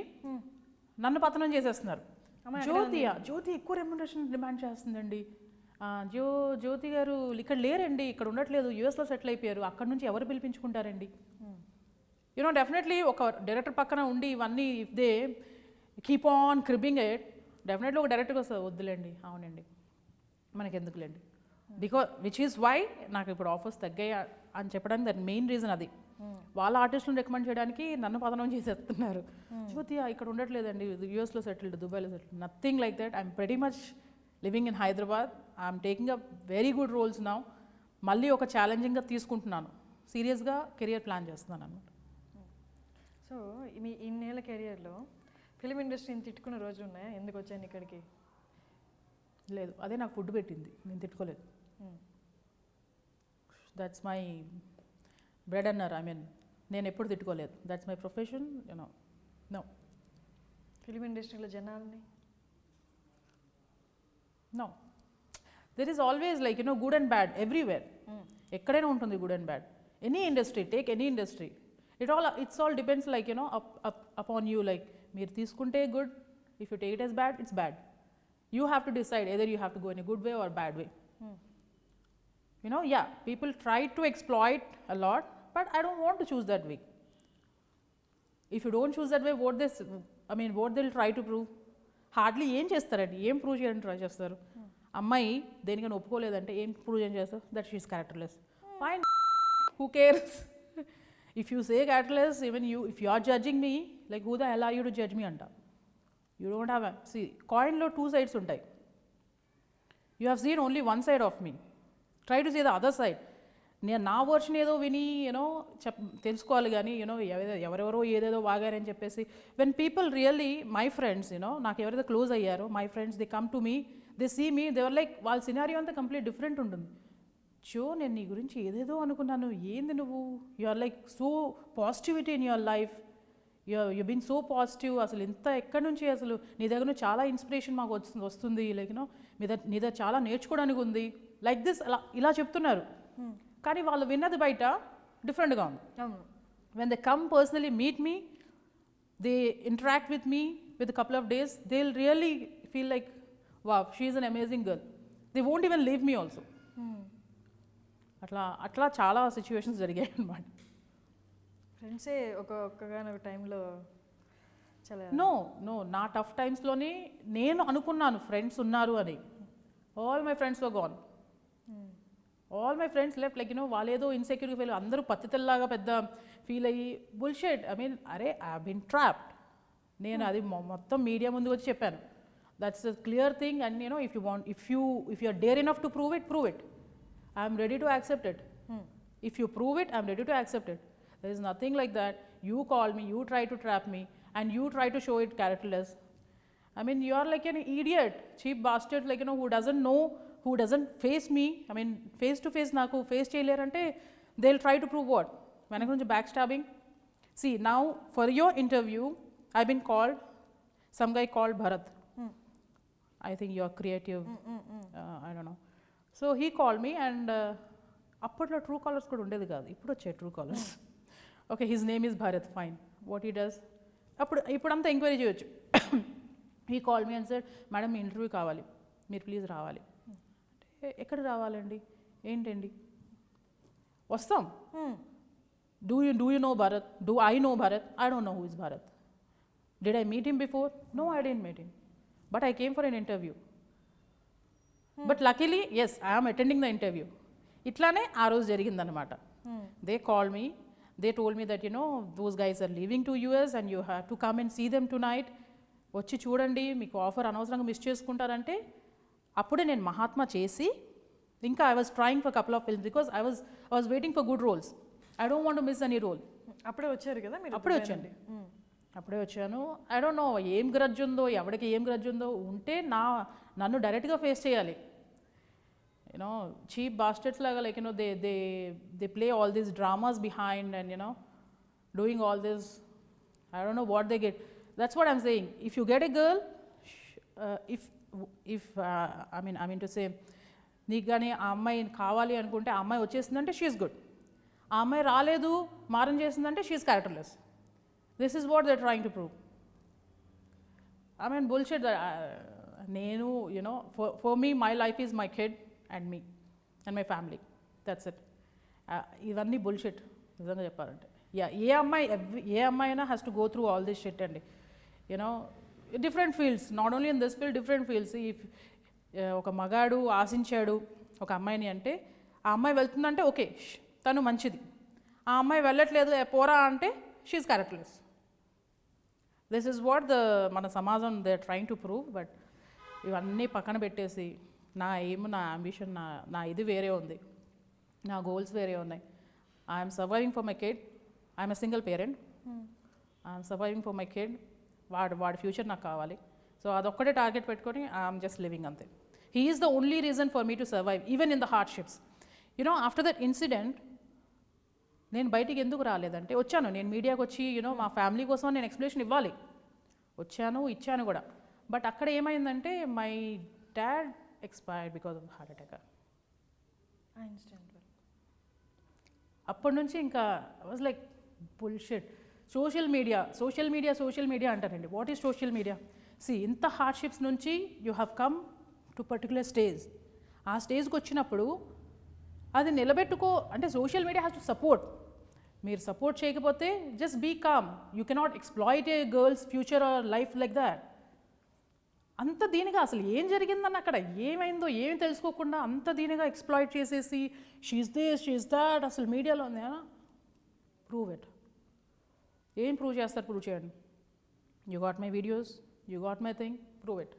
నన్ను పతనం చేసేస్తున్నారు. జ్యోతి ఎక్కువ రెమ్యునరేషన్ డిమాండ్ చేస్తుందండి, జ్యోతి గారు ఇక్కడ లేరండి, ఇక్కడ ఉండట్లేదు, యూఎస్లో సెటిల్ అయిపోయారు, అక్కడ నుంచి ఎవరు పిలిపించుకుంటారండి. డెఫినెట్లీ ఒక డైరెక్టర్ పక్కన ఉండి ఇవన్నీ if they keep on cribbing it, definitely ఒక డైరెక్టర్గా వస్తుంది, వద్దులేండి, అవునండి మనకి ఎందుకులేండి. బికాజ్ విచ్ ఈజ్ వై నాకు ఇప్పుడు ఆఫర్స్ తగ్గాయి అని చెప్పడానికి దట్ మెయిన్ రీజన్ అది. వాళ్ళ ఆర్టిస్టులను రికమెండ్ చేయడానికి నన్ను పతనం చేసేస్తున్నారు. జ్యోతి ఇక్కడ ఉండట్లేదండి, యూఎస్లో సెటిల్డ్, దుబాయ్లో settled, nothing like that. I'm very much living in Hyderabad. I'm taking up very good roles now. మళ్ళీ ఒక ఛాలెంజింగ్గా తీసుకుంటున్నాను, సీరియస్గా కెరియర్ ప్లాన్ చేస్తున్నాను అనమాట. సో మీ ఇన్నేళ్ళ కెరియర్లో ఫిలిం ఇండస్ట్రీని తిట్టుకున్న రోజులు ఉన్నాయా? ఎందుకు వచ్చాను ఇక్కడికి? లేదు, అదే నాకు ఫుడ్ పెట్టింది, నేను తిట్టుకోలేదు. దట్స్ మై బ్రెడ్ అన్నారు. ఐ మీన్ నేను ఎప్పుడు తిట్టుకోలేదు. That's my profession. No film ఇండస్ట్రీలో జనాల్ని no, there is always like good and bad everywhere. ఎక్కడైనా ఉంటుంది good and bad. Any industry, take any industry, it's all depends like upon you. Like మీరు తీసుకుంటే good, if you take it as bad, it's bad. You have to decide either you have to go in a good way or bad way. Yeah, people try to exploit a lot, but I don't want to choose that way. If you don't choose that way, what they'll try to prove? Hardly ఏం చేస్తారండి, ఏం prove చేయడానికి try చేస్తారు? అమ్మాయి దేనికైనా ఒప్పుకోలేదంటే ఏం prove ఏం చేస్తారు? That she is characterless. Fine, who cares? If you say characterless, even if you are judging me, like who the hell are you to judge me anta? You don't have see, coin lo two sides untai. You have seen only one side of me. Try to see the other side. నేను నా version ఏదో విని తెలుసుకోవాలి కానీ ఎవరెవరో ఏదేదో వాగారని చెప్పేసి, when people really my friends నాకు ఎవరైతే క్లోజ్ అయ్యారో my friends, they come to me, they see me they were like వాళ్ళ సినారియో అంతా కంప్లీట్ డిఫరెంట్ ఉంటుంది. జో నేను నీ గురించి ఏదేదో అనుకున్నాను, ఏంది నువ్వు, you are like so positivity in your life, you been so positive, అసలు ఇంత ఎక్కడి నుంచి అసలు నీ దగ్గర నుంచి చాలా ఇన్స్పిరేషన్ మాకు వస్తుంది, లైక్ యూనో నీ దగ్గర చాలా నేర్చుకోవడానికి ఉంది, లైక్ దిస్ అలా ఇలా చెప్తున్నారు. కానీ వాళ్ళు విన్నది బయట డిఫరెంట్గా ఉంది. When they come personally meet me, they interact with me with couple of days, they'll really feel like, wow, she is an amazing girl. They won't even leave me also. అట్లా చాలా సిచ్యువేషన్స్ జరిగాయి అన్నమాట. ఫ్రెండ్సే ఒక్కగానొక టైంలో చాలా no నా tough టైమ్స్లోనే నేను అనుకున్నాను ఫ్రెండ్స్ ఉన్నారు అని. All my friends were gone, all my friends left, like you know వాళ్ళు ఏదో ఇన్సెక్యూర్గా ఫీల్, అందరూ పత్తితల్లాగా పెద్ద ఫీల్ అయ్యి బుల్షెట్. ఐ మీన్ అరే ఐ బీన్ ట్రాప్డ్. నేను అది మొత్తం మీడియా ముందు వచ్చి చెప్పాను. That's a clear thing. And you know if you or dare enough to prove it, I'm ready to accept it. If you prove it, I'm ready to accept it. There is nothing like that. You call me, you try to trap me, and you try to show it characterless. I mean, you are like an idiot, cheap bastard, like, you know, who doesn't know, who doesn't face me. I mean, face to face naku face cheyalerante, they'll try to prove what? Manaki nunchi backstabbing. See, now for your interview, I've been called, some guy called Bharat. I think you're creative. I don't know. So he called me, and అప్పట్లో true callers కూడా ఉండేది కాదు, ఇప్పుడు వచ్చాయి true callers. Okay, his name is Bharat, fine, what he does. ఇప్పుడంతా enquiry చేయొచ్చు. He call me and said, madam మీ interview కావాలి, మీరు ప్లీజ్ రావాలి. అంటే ఎక్కడ రావాలండి, ఏంటండి, వస్తాం. Do you know Bharat, do I know Bharat, I don't know who is Bharat. Did I meet him before? No, I didn't meet him, but I came for N interview. But luckily yes, I'm attending the interview. ఇట్లానే ఆ రోజు జరిగిందనమాట. They call me, they told me that you know those guys are leaving to US and you have to come and see them tonight. వచ్చి చూడండి, మీకు offer అనవసరంగా miss చేసుకుంటారంటే అప్పుడే నేను మహాత్మా చేసి, ఇంకా I was trying for couple of films because I was waiting for good roles. I don't want to miss any role. అప్పుడే వచ్చారు కదా మీరు? అప్పుడే వచ్చండి, అప్పుడే వచ్చాను. ఐ డోంట్ నో ఏం గ్రడ్జ్ ఉందో, ఎవరికి ఏం గ్రడ్జ్ ఉందో, ఉంటే నన్ను డైరెక్ట్గా ఫేస్ చేయాలి. You know, cheap bastards laga, like, you know, they play all these dramas behind and, you know, doing all this, I don't know what they get. That's what I'm saying. If you get a girl, if I mean to say, నీకు కానీ ఆ అమ్మాయి కావాలి అనుకుంటే ఆ అమ్మాయి వచ్చేసిందంటే she is good, ఆ అమ్మాయి రాలేదు మారం చేసిందంటే she's characterless. This is what they are trying to prove. I mean bullshit that నేను, you know, for me my life is my kid and me and my family, that's it. ఇవన్నీ bullshit నిజంగా చెప్పాలంటే. ఏ అమ్మాయి అయినా has to go through all this shit అండి. You know different fields, not only in this field, different fields. If ఒక మగాడు ఆశించాడు ఒక అమ్మాయిని అంటే, ఆ అమ్మాయి వెళ్తుందంటే ఓకే తను మంచిది, ఆ అమ్మాయి వెళ్ళట్లేదు పోరా అంటే she's characterless. This is what మన సమాజం they are trying to prove. But ఇవన్నీ పక్కన పెట్టేసి నా ఎయిమ్, నా అంబిషన్, నా ఇది వేరే ఉంది, నా గోల్స్ వేరే ఉన్నాయి. I'm surviving for my kid, I'm a single parent, I'm surviving for my kid. వాడి ఫ్యూచర్ నాకు కావాలి. సో అదొక్కటే టార్గెట్ పెట్టుకొని ఐఎమ్ జస్ట్ లివింగ్ అంతే. He is the only reason for me to survive even in the hardships. You know after that incident నేను బయటికి ఎందుకు రాలేదంటే, వచ్చాను నేను మీడియాకి వచ్చి, యూనో మా ఫ్యామిలీ కోసం నేను ఎక్స్ప్లెనేషన్ ఇవ్వాలి, ఇచ్చాను కూడా. బట్ అక్కడ ఏమైందంటే my dad expired because of heart attack. I understand. అప్పటి నుంచి ఇంకా I was like bullshit. Social media అంటారండి. What is social media? ఇంత హార్డ్షిప్స్ నుంచి you have come to particular stage. ఆ స్టేజ్కి వచ్చినప్పుడు అది నిలబెట్టుకో అంటే social media has to support. మీరు సపోర్ట్ చేయకపోతే just be calm. You cannot exploit a girl's future or life like that. అంత దీనిగా అసలు ఏం జరిగిందని అక్కడ ఏమైందో ఏమి తెలుసుకోకుండా అంత దీనిగా ఎక్స్ప్లాయిట్ చేసేసి షీఈస్ దిస్ షీఈస్ దాట్ అసలు మీడియాలో ఉంది. Prove it. ఏం ప్రూవ్ చేస్తారు? ప్రూవ్ చేయండి. You got my videos, you got my thing, prove it.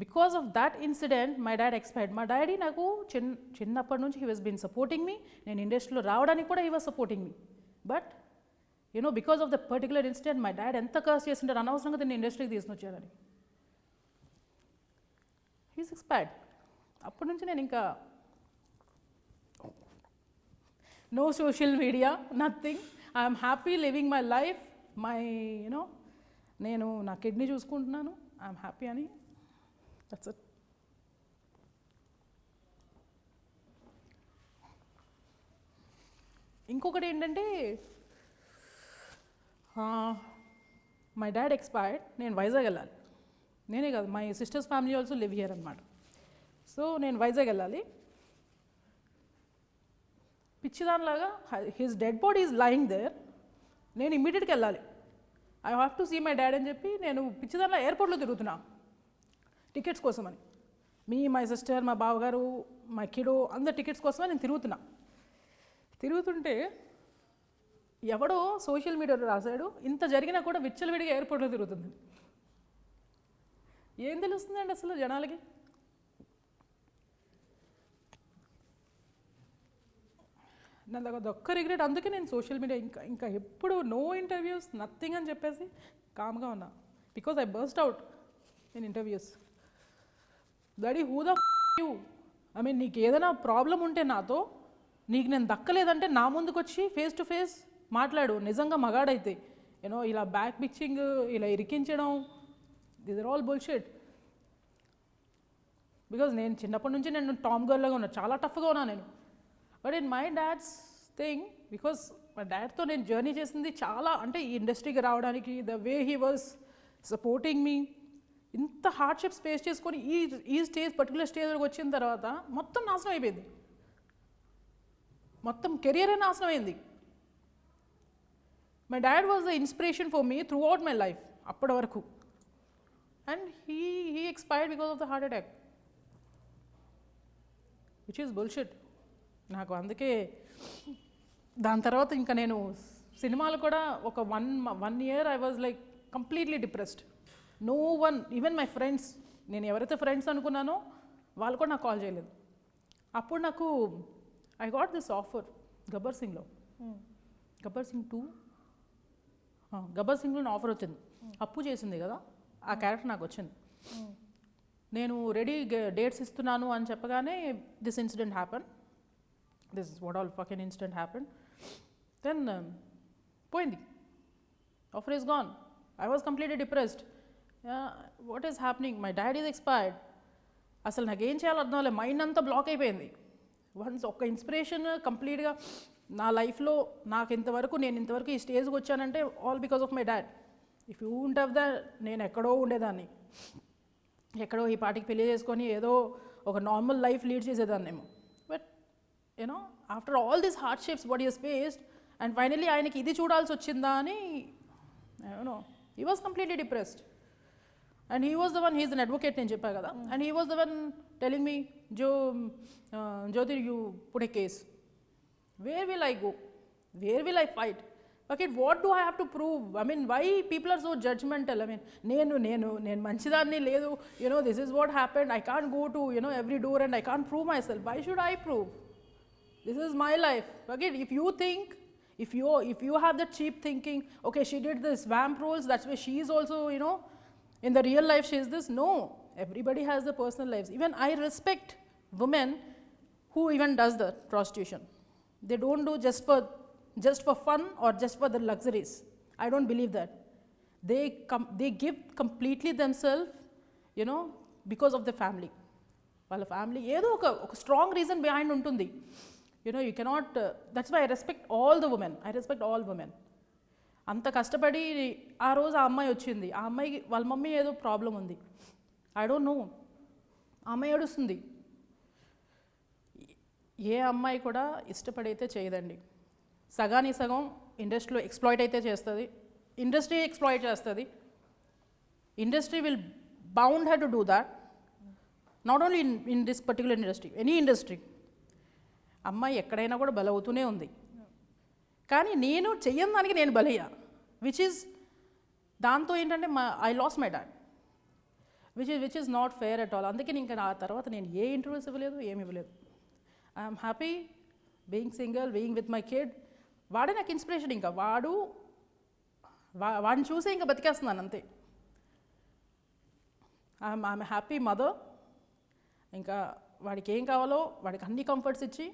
Because of that incident my dad expired. మా డాడీ నాకు చిన్నప్పటి నుంచి he was been supporting me. నేను ఇండస్ట్రీలో రావడానికి కూడా he was supporting me. But you know because of the particular incident my dad ఎంత curse చేసింటారు అనవసరంగా దీన్ని ఇండస్ట్రీకి తీసుకొచ్చారని. He's expired. అప్పటి నుంచి నేను ఇంకా no social media, nothing. I'm happy living my life, my you know నేను నా కిడ్నీ చూసుకుంటున్నాను, ఐఎమ్ హ్యాపీ అని, దట్స్ ఇట్. ఇంకొకటి ఏంటంటే మై డాడ్ ఎక్స్పైర్డ్, నేను వైజాగ్ వెళ్ళాలి. నేనే కాదు, my sister's family also live here అనమాట. సో నేను వైజాగ్ వెళ్ళాలి. పిచ్చిదానిలాగా his dead body is lying there, నేను ఇమ్మీడియట్గా వెళ్ళాలి. I have to see my dad అని చెప్పి నేను పిచ్చిదానిలా ఎయిర్పోర్ట్లో తిరుగుతున్నా టికెట్స్ కోసమని. మై సిస్టర్, మా బావగారు, మా కిడో అందరు టికెట్స్ కోసమని నేను తిరుగుతుంటే ఎవడో సోషల్ మీడియాలో రాశాడు, ఇంత జరిగినా కూడా విచ్చలవిడిగా ఎయిర్పోర్ట్లో తిరుగుతుంది. ఏం తెలుస్తుందండి అసలు జనాలకి? నాకు అదొక్క రిగ్రెట్. అందుకే నేను సోషల్ మీడియా ఇంకా ఎప్పుడు నో ఇంటర్వ్యూస్, నథింగ్ అని చెప్పేసి కామ్గా ఉన్నా. Because I burst out in interviews. Daddy who the you, I mean నీకు ఏదైనా ప్రాబ్లం ఉంటే నాతో, నీకు నేను దక్కలేదంటే నా ముందుకు వచ్చి ఫేస్ టు ఫేస్ మాట్లాడు, నిజంగా మగాడైతే. యూనో ఇలా బ్యాక్ పిచ్చింగ్, ఇలా ఇరికించడం, these are all bullshit. Because నేను చిన్నప్పటి నుంచి నేను టామ్ గర్ల్గా ఉన్నా, చాలా టఫ్గా ఉన్నా నేను. But in my dad's thing, because మా డాడ్తో నేను జర్నీ చేసింది చాలా, అంటే ఈ ఇండస్ట్రీకి రావడానికి the way he was supporting me, ఇంత హార్డ్షిప్స్ ఫేస్ చేసుకొని ఈ స్టేజ్ పర్టికులర్ స్టేజ్కి వచ్చిన తర్వాత మొత్తం నాశనం అయిపోయింది, మొత్తం కెరియరే నాశనం అయింది. My dad was the inspiration for me throughout my life అప్పటి వరకు. And he expired because of the heart attack, which is bullshit. నాకు అందుకే దాని తర్వాత ఇంకా నేను సినిమాలు కూడా ఒక one year I was like completely depressed. No one, even my friends, నేను ఎవరైతే ఫ్రెండ్స్ అనుకున్నానో వాళ్ళు కూడా నాకు కాల్ చేయలేదు. అప్పుడు నాకు I got this offer Gabbar సింగ్లో, గబ్బర్ సింగ్ 2, గబ్బర్ సింగ్లో నా ఆఫర్ వచ్చింది. అప్పు చేసింది కదా ఆ క్యారెక్టర్ నాకు వచ్చింది. నేను రెడీ డేట్స్ ఇస్తున్నాను అని చెప్పగానే this incident happen. This is what all fucking incident happen. Then పోయింది, offer is gone. I was completely depressed. What is happening, my dad is expired. అసలు నాకేం చేయాలో అర్థం లేదు, మైండ్ అంతా బ్లాక్ అయిపోయింది. వన్స్ ఒక ఇన్స్పిరేషన్ కంప్లీట్గా నా లైఫ్లో నాకు నేను ఇంతవరకు ఈ స్టేజ్కి వచ్చానంటే all because of my dad. If you won't have that, నేను ఎక్కడో ఉండేదాన్ని, ఎక్కడో ఈ పాటికి పెళ్లి చేసుకొని ఏదో ఒక నార్మల్ లైఫ్ లీడ్ చేసేదాన్నేమో. But you know after all these hardships what is faced, and finally ఆయనకి ఇది చూడాల్సి వచ్చిందా అని you know he was completely depressed. And he was the one, he's an advocate నేను చెప్పా కదా, and he was the one telling me, Jyothi you put a case, where will I go, where will I fight, okay what do I have to prove, I mean why people are so judgmental, I mean నేను మంచిదాన్ని లేదు, you know this is what happened, I can't go to you know every door and I can't prove myself, why should I prove, this is my life. Okay if you think, if you have that cheap thinking, okay she did this vamp roles, that's why she is also, you know, in the real life she is this. No, everybody has their personal lives. Even I respect women who even does the prostitution. They don't do just for fun or just for the luxuries. I don't believe that. They give completely themselves, you know, because of the family. వాళ్ళ family ఏదో ఒక strong reason behind ఉంటుంది. You know, you cannot, that's why I respect all the women. I respect all women. అంత కష్టపడి ఆ రోజు ఆ అమ్మాయి వచ్చింది, ఆ అమ్మాయికి వాళ్ళ మమ్మీ ఏదో ప్రాబ్లం ఉంది, ఐ డోంట్ నో, ఆ అమ్మాయి ఏడుస్తుంది. ఏ అమ్మాయి కూడా ఇష్టపడైతే చేయదండి, సగానికి సగం ఇండస్ట్రీలో ఎక్స్ప్లాయిట్ అయితే చేస్తుంది, ఇండస్ట్రీ ఎక్స్ప్లాయిట్ చేస్తుంది, industry will bound her to do that, not only in this particular industry, any industry. అమ్మాయి ఎక్కడైనా కూడా బలవుతూనే ఉంది, కానీ నేను చెయ్యని దానికి నేను బలయ్యా, విచ్ ఈజ్ దాంతో ఏంటంటే I lost my dad, which is not fair at all. అందుకే ఇంకా ఆ తర్వాత నేను ఏ ఇంటర్వ్యూస్ ఇవ్వలేదు, ఏమి ఇవ్వలేదు. I'm happy being single, being with my kid. వాడే నాకు ఇన్స్పిరేషన్, ఇంకా వాడిని చూసే ఇంకా బతికేస్తున్నాను అంతే. ఐఎమ్ హ్యాపీ మదర్ ఇంకా వాడికి ఏం కావాలో వాడికి అన్ని కంఫర్ట్స్ ఇచ్చి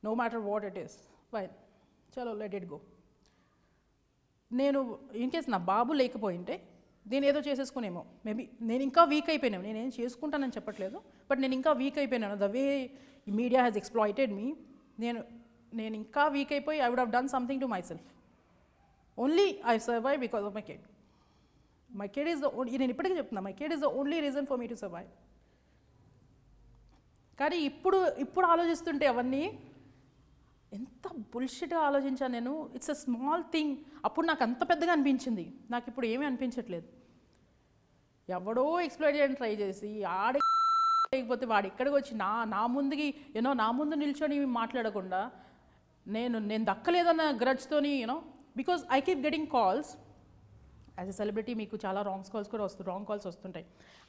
no matter what it is fine చలో లెట్ ఇట్ గో. నేను ఇన్ కేస్ నా బాబు లేకపోయింటే నేను ఏదో చేసేసుకునేమో మేబీ. నేను ఇంకా వీక్ అయిపోయినాను, నేనేం చేసుకుంటానని చెప్పట్లేదు, బట్ నేను ఇంకా వీక్ అయిపోయినాను. The way media has exploited me, నేను ఇంకా వీక్ అయిపోయి I would have done something to myself. Only I survive because of my kid. My kid is the only, నేను ఇప్పటికీ చెప్తున్నా, my kid is the only reason for me to survive. కానీ ఇప్పుడు ఆలోచిస్తుంటే అవన్నీ ఎంత బుల్షిట్గా ఆలోచించాను నేను. It's a small thing. అప్పుడు నాకు అంత పెద్దగా అనిపించింది, నాకు ఇప్పుడు ఏమీ అనిపించట్లేదు. ఎవడో ఎక్స్ప్లోర్ చేయడానికి ట్రై చేసి లేకపోతే వాడు ఇక్కడికి వచ్చి నా ముందుకి నా ముందు నిల్చొని మాట్లాడకుండా నేను దక్కలేదన్న గ్రడ్జ్తోని because I keep getting calls as a celebrity. మీకు చాలా రాంగ్ కాల్స్ వస్తుంటాయి.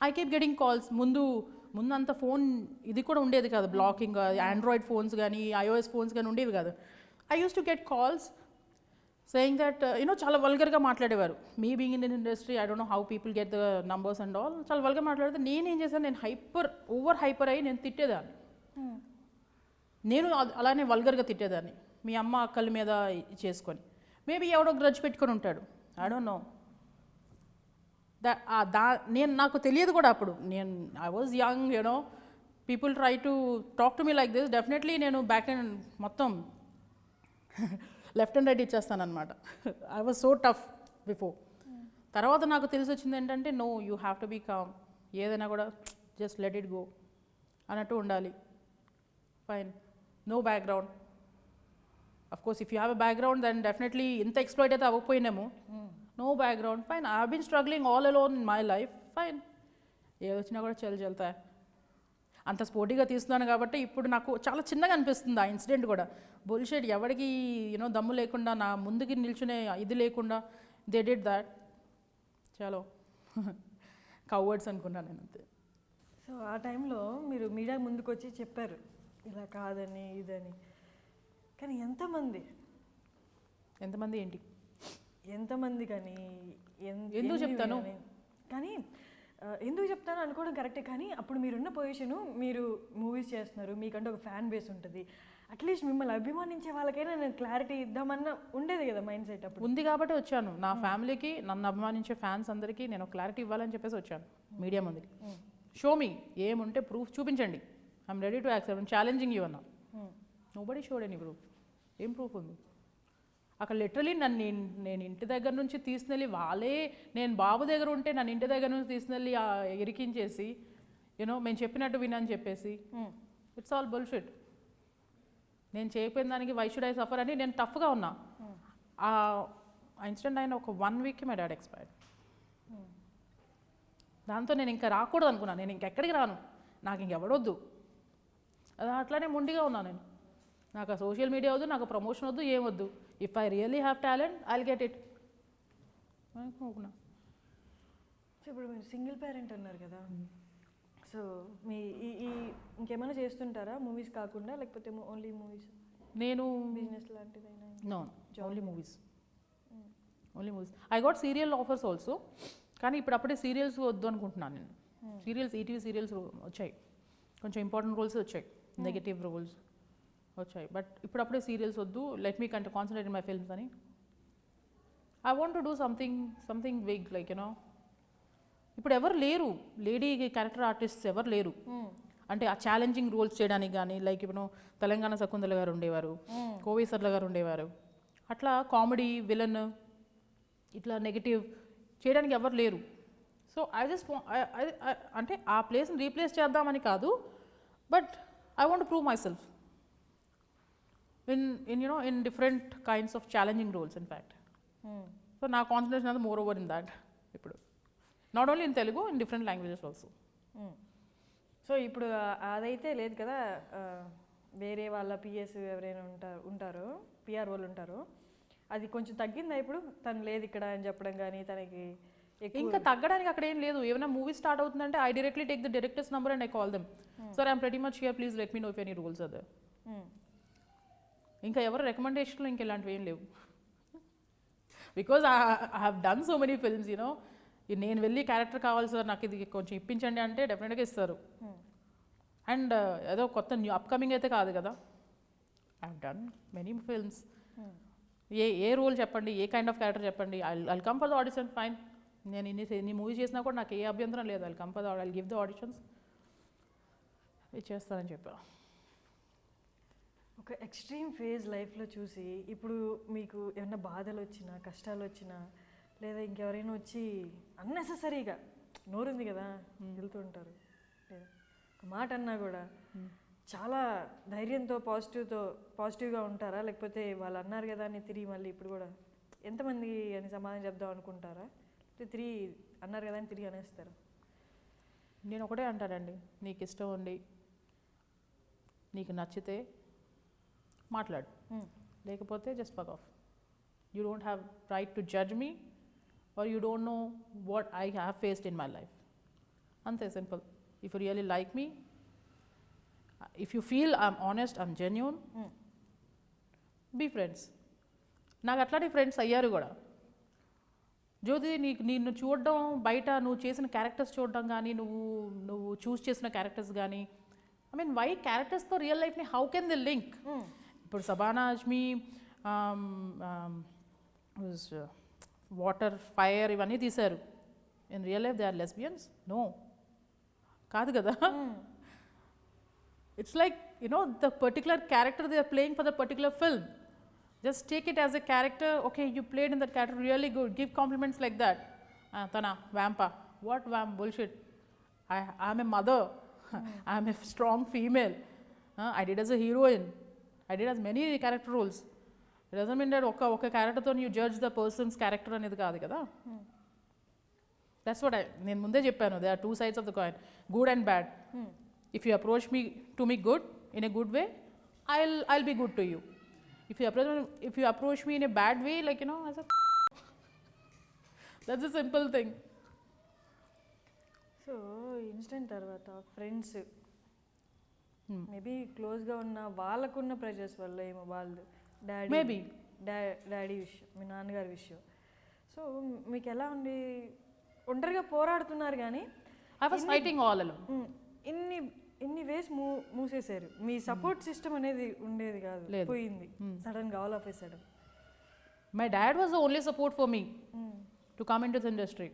I keep getting calls. ముందంత ఫోన్ ఇది కూడా ఉండేది కాదు, బ్లాకింగ్, ఆండ్రాయిడ్ ఫోన్స్ కానీ iOS ఫోన్స్ కానీ ఉండేవి కాదు. I use to get calls saying that చాలా వల్గర్గా మాట్లాడేవారు. Me being in industry I don't know how people get the numbers and all. చాలా వల్గర్ మాట్లాడితే నేనేం చేశాను, నేను ఓవర్ హైపర్ అయ్యి నేను తిట్టేదాన్ని. నేను అలానే వల్గర్గా తిట్టేదాన్ని, మీ అమ్మ అక్కల మీద చేసుకొని. మేబీ ఎవడో గ్రడ్జ్ పెట్టుకొని ఉంటాడు, ఐ డోంట్ నో. నాకు తెలియదు కూడా అప్పుడు. I was young, people try to talk to me like this. Definitely నేను బ్యాక్ అండ్ మొత్తం లెఫ్ట్ అండ్ రైట్ ఇచ్చేస్తాను అనమాట. I was so tough before. తర్వాత నాకు తెలిసి వచ్చింది ఏంటంటే no, you have to be calm. ఏదైనా కూడా జస్ట్ లెట్ ఇట్ గో అన్నట్టు ఉండాలి. Fine, no background. Of course if you have a background then definitely ఇంత ఎక్స్ప్లోయిట్ అయితే అవ్వకపోయినాము. No background, fine. I have been struggling all alone in my life, fine. ఏది వచ్చినా కూడా చల్తాయి. అంత స్పోర్టీగా తీస్తున్నాను కాబట్టి ఇప్పుడు నాకు చాలా చిన్నగా అనిపిస్తుంది ఆ ఇన్సిడెంట్ కూడా. బుల్షిట్, ఎవరికి దమ్ము లేకుండా నా ముందుకి నిల్చునే ఇది లేకుండా దే డిడ్ దాట్. చలో కవర్డ్స్ అనుకున్నాను నేను అంతే. సో ఆ టైంలో మీరు మీడియా ముందుకు వచ్చి చెప్పారు ఇలా కాదని ఇదని, కానీ ఎంతమంది ఏంటి ఎంతమంది కానీ ఎందుకు చెప్తాను కానీ ఎందుకు చెప్తాను అనుకోవడం కరెక్టే. కానీ అప్పుడు మీరున్న పొజిషను, మీరు మూవీస్ చేస్తున్నారు, మీకంటే ఒక ఫ్యాన్ బేస్ ఉంటుంది. అట్లీస్ట్ మిమ్మల్ని అభిమానించే వాళ్ళకైనా నేను క్లారిటీ ఇద్దామన్న ఉండేది కదా మైండ్ సెట్. అప్పుడు ఉంది కాబట్టి వచ్చాను. నా ఫ్యామిలీకి, నన్ను అభిమానించే ఫ్యాన్స్ అందరికీ నేను క్లారిటీ ఇవ్వాలని చెప్పేసి వచ్చాను మీడియా ముందుకి. షో మీ, ఏముంటే ప్రూఫ్ చూపించండి, I'm ready to accept, challenging you అన్నా. Nobody showed any proof. ఏం ప్రూఫ్ ఉంది అక్కడ? లిటరలీ నేను ఇంటి దగ్గర నుంచి తీసుకెళ్ళి వాళ్ళే, నేను బాబు దగ్గర ఉంటే నన్ను ఇంటి దగ్గర నుంచి తీసుకెళ్ళి ఇరికించేసి మేము చెప్పినట్టు వినని చెప్పేసి, ఇట్స్ ఆల్ బుల్షిట్. నేను చేయకపోయిన దానికి వై షుడ్ ఐ సఫర్ అని నేను టఫ్గా ఉన్నా. ఆ ఇన్సిడెంట్ అయిన ఒక 1 వీక్కి మై డాడ్ ఎక్స్పైర్డ్. దాంతో నేను ఇంకా రాకూడదు అనుకున్నాను. నేను ఇంకెక్కడికి రాను, నాకు ఇంకెవడొద్దు. అది అట్లానే మొండిగా ఉన్నాను నేను. నాకు ఆ సోషల్ మీడియా వద్దు, నాకు ప్రమోషన్ వద్దు, ఏమొద్దు. If I really have talent I will get it. So ఇప్పుడు మీరు సింగిల్ పేరెంట్ అన్నారు కదా, సో మీ ఈ ఇంకేమైనా చేస్తుంటారా మూవీస్ కాకుండా, లేకపోతే ఓన్లీ మూవీస్? నేను బిజినెస్ లాంటిదైనా? No, only movies. I got serial offers also, కానీ ఇప్పుడు అప్పుడే సీరియల్స్ వద్దు అనుకుంటున్నాను నేను. సీరియల్స్, ఈటీవీ సీరియల్స్ వచ్చాయి, కొంచెం ఇంపార్టెంట్ రోల్స్ వచ్చాయి, నెగటివ్ రోల్స్ వచ్చాయి. బట్ ఇప్పుడప్పుడే సీరియల్స్ వద్దు, let me concentrate in my films అని. I want to do something big, like ఇప్పుడు ఎవరు లేరు, లేడీ క్యారెక్టర్ ఆర్టిస్ట్స్ ఎవరు లేరు. అంటే ఆ ఛాలెంజింగ్ రోల్స్ చేయడానికి కానీ, లైక్ ఇప్పుడు తెలంగాణ శకుంతల గారు ఉండేవారు, కోవేసర్ల గారు ఉండేవారు, అట్లా కామెడీ, విలన్, ఇట్లా నెగటివ్ చేయడానికి ఎవరు లేరు. సో ఐ జస్ట్ అంటే ఆ ప్లేస్ని రీప్లేస్ చేద్దామని కాదు, but I want prove my self in different kinds of challenging roles, in fact. So నా కాన్సన్ట్రేషన్ అది మోర్ ఓవర్ ఇన్ దాట్ ఇప్పుడు, not only in Telugu, in different languages also. So ఇప్పుడు అదైతే లేదు కదా, వేరే వాళ్ళ పిఎస్ ఎవరైనా ఉంటారో, పిఆర్ వాళ్ళు ఉంటారో, అది కొంచెం తగ్గిందా ఇప్పుడు? తను లేదు ఇక్కడ అని చెప్పడం కానీ, తనకి ఇంకా తగ్గడానికి అక్కడ ఏం లేదు. ఏమైనా మూవీ స్టార్ట్ అవుతుందంటే I directly take the directors number and I call them, sir I'm pretty much here, please let me know if any roles are there. ఇంకా ఎవరు రికమెండేషన్లు ఇంకా ఇలాంటివి ఏం లేవు. Because I have done so many films. నేను వెళ్ళి character కావాలి సార్, నాకు ఇది కొంచెం ఇప్పించండి అంటే డెఫినెట్గా ఇస్తారు. అండ్ ఏదో కొత్త న్యూ అప్కమింగ్ అయితే కాదు కదా. I have done many films. ఏ రోల్ చెప్పండి, ఏ కైండ్ ఆఫ్ క్యారెక్టర్ చెప్పండి, I come for the audition, fine. నేను ఇన్ని మూవీస్ చేసినా కూడా నాకు ఏ అభ్యంతరం లేదు. I come for the I give the auditions, ఇచ్చేస్తానని చెప్పా. ఒక ఎక్స్ట్రీమ్ ఫేజ్ లైఫ్లో చూసి ఇప్పుడు మీకు ఏమన్నా బాధలు వచ్చినా, కష్టాలు వచ్చినా, లేదా ఇంకెవరైనా వచ్చి అన్నెసెసరీగా నోరుంది కదా వెళ్తుంటారు, లేదా ఒక మాట అన్నా కూడా చాలా ధైర్యంతో పాజిటివ్గా ఉంటారా, లేకపోతే వాళ్ళు అన్నారు కదా అని తిరిగి మళ్ళీ ఇప్పుడు కూడా ఎంతమంది అని సమాధానం చెప్దాం అనుకుంటారా, లేకపోతే తిరిగి అన్నారు కదా అని తిరిగి అనేస్తారు? నేను ఒకటే అంటానండి, నీకు ఇష్టం ఉండి నీకు నచ్చితే మాట్లాడు, లేకపోతే just fuck off. You don't have right to judge me or you don't know what I have faced in my life. Ante simple. If you really like me, if you feel I'm honest, I'm genuine, be friends. నాకు అట్లాంటి friends అయ్యారు కూడా. జ్యోతి, నిన్ను చూడడం, బయట నువ్వు చేసిన characters చూడడం కానీ, నువ్వు చూస్ చేసిన క్యారెక్టర్స్ కానీ, ఐ మీన్ వై క్యారెక్టర్స్తో రియల్ లైఫ్ని హౌ కెన్ ది లింక్? ఇప్పుడు సబానా అజ్మీ, వాటర్, ఫైర్ ఇవన్నీ తీశారు. In real life they are lesbians? No, కాదు కదా. It's like the particular character they are playing for the particular film. Just take it as a character. Okay, you played in that character really good, give compliments like that. తన వ్యాంపా, what vamp, bullshit. I'm a mother, I'm a strong female, I did as a heroine, I did as many character roles. It doesn't mean that ఒక క్యారెక్టర్తో you judge the person's character అనేది కాదు కదా. That's what నేను ముందే చెప్పాను, there are two sides of the coin, good and bad. If you approach me to me good in a good way, I'll be good to you. If you approach me in a bad way, like that's a simple thing. So incident తర్వాత friends maybe క్లోజ్గా ఉన్న వాళ్ళకున్న pressures వల్ల ఏమో, వాళ్ళు maybe daddy విషయం, మీ నాన్నగారి విషయం, సో మీకు ఎలా ఉండి ఒంటరిగా పోరాడుతున్నారు కానీ I was fighting all alone. ఇన్ని వేస్ మూసేశారు, మీ సపోర్ట్ సిస్టమ్ అనేది ఉండేది కాదు, పోయింది సడన్గా, all of a sudden. My dad was the only support for me to come in to this industry.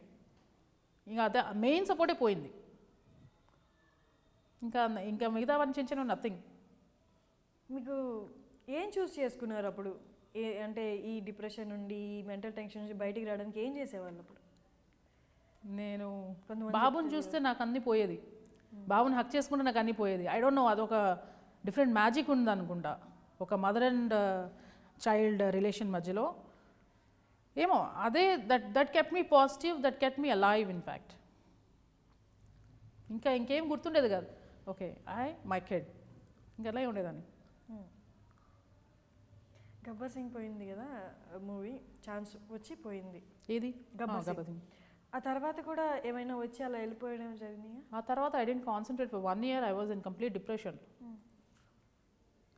ఇంకా అదే మెయిన్ సపోర్టే పోయింది. ఇంకా మిగతావన్నీ చిన్న నథింగ్. మీకు ఏం చూస్ చేసుకున్నారు అప్పుడు? అంటే ఈ డిప్రెషన్ నుండి, ఈ మెంటల్ టెన్షన్ నుంచి బయటికి రావడానికి ఏం చేసేవాళ్ళు అప్పుడు? నేను బాబుని చూస్తే నాకు అన్నీ పోయేది, బాబుని హక్ చేసుకుంటే నాకు అన్నీ పోయేది. ఐ డోంట్ నో, అదొక డిఫరెంట్ మ్యాజిక్ ఉంది అనుకుంటా ఒక మదర్ అండ్ చైల్డ్ రిలేషన్ మధ్యలో. ఏమో అదే that kept me positive, that kept me alive in fact. ఇంకేం గుర్తుండేది కాదు. ఓకే, మై కిడ్, ఇంకెలా ఉండేదాన్ని. గబ్బర్ సింగ్ పోయింది కదా మూవీ, ఛాన్స్ వచ్చి పోయింది. ఏది? గబ్బర్ సింగ్. ఆ తర్వాత కూడా ఏమైనా వచ్చి అలా వెళ్ళిపోయడం జరిగింది? ఆ తర్వాత I didn't concentrate for 1 year. I was in complete depression.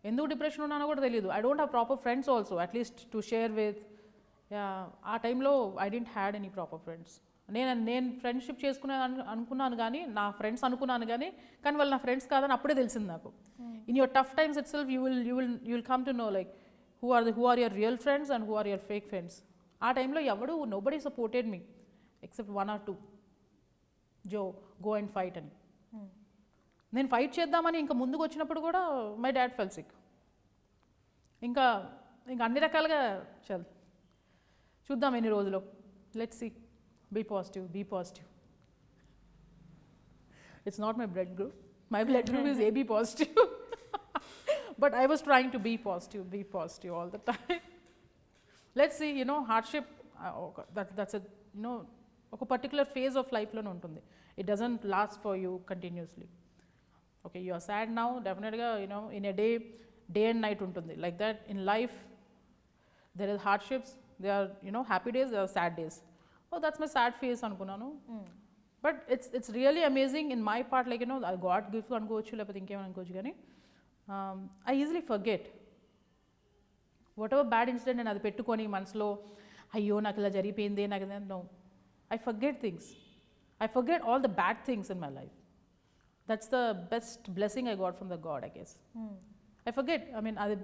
ఎందుకు డిప్రెషన్ ఉన్నానో కూడా తెలియదు. I don't have proper friends also, at least to share with. ఆ టైంలో I didn't had any proper friends. నేను ఫ్రెండ్షిప్ అనుకున్నాను కానీ, నా ఫ్రెండ్స్ అనుకున్నాను కానీ వాళ్ళు నా ఫ్రెండ్స్ కాదని అప్పుడే తెలిసింది నాకు. In your tough times it self you will come to know like who are your real friends and who are your fake friends. ఆ టైంలో ఎవడు nobody supported me except 1 or 2 go and fight అని. నేను fight చేద్దామని ఇంకా ముందుకు వచ్చినప్పుడు కూడా మై డాడ్ ఫెల్ సిక్. ఇంకా అన్ని రకాలుగా చూద్దాం ఎన్ని రోజులు, let's see. Be positive. It's not my blood group is AB positive. But I was trying to be positive all the time. Let's see, hardship, that's a, ఒక particular phase of life లోనే ఉంటుంది. It doesn't last for you continuously. Okay, you are sad now, definitely, in a day and night ఉంటుంది. Like that, in life, there is hardships, there are, happy days, there are sad days. Oh, that's my sad phase అనుకున్నాను. But it's really amazing in my part, like, God gives అనుకోవచ్చు, లేకపోతే ఇంకేమైనా అనుకోవచ్చు కానీ I easily forget whatever bad incident నేను అది పెట్టుకొని మనసులో అయ్యో నాకు ఇలా జరిగిపోయింది నాకు. No, I forget things. I forget all the bad things in my life. That's the best blessing I got from the god I guess I forget I mean అది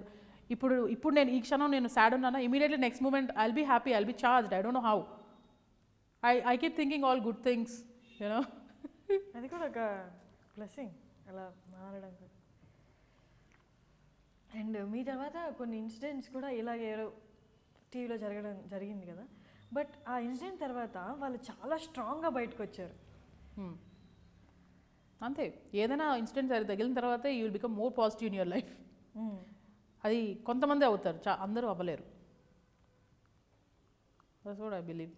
ఇప్పుడు నేను ఈ క్షణం నేను సాడ్ ఉన్నానా immediately next moment I'll be happy I'll be charged I don't know how I keep thinking all good things you know అది కూడా ఒక బ్లెస్సింగ్ అలా మారడం కూడా. అండ్ మీ తర్వాత కొన్ని ఇన్సిడెంట్స్ కూడా ఇలాగే టీవీలో జరిగింది కదా, బట్ ఆ ఇన్సిడెంట్ తర్వాత వాళ్ళు చాలా స్ట్రాంగ్గా బయటకు వచ్చారు. అంతే ఏదైనా ఇన్సిడెంట్ తగిలిన తర్వాతే you will become more positive in your life. అది కొంతమంది అవుతారు, అందరూ అవ్వలేరు. That's what I believe.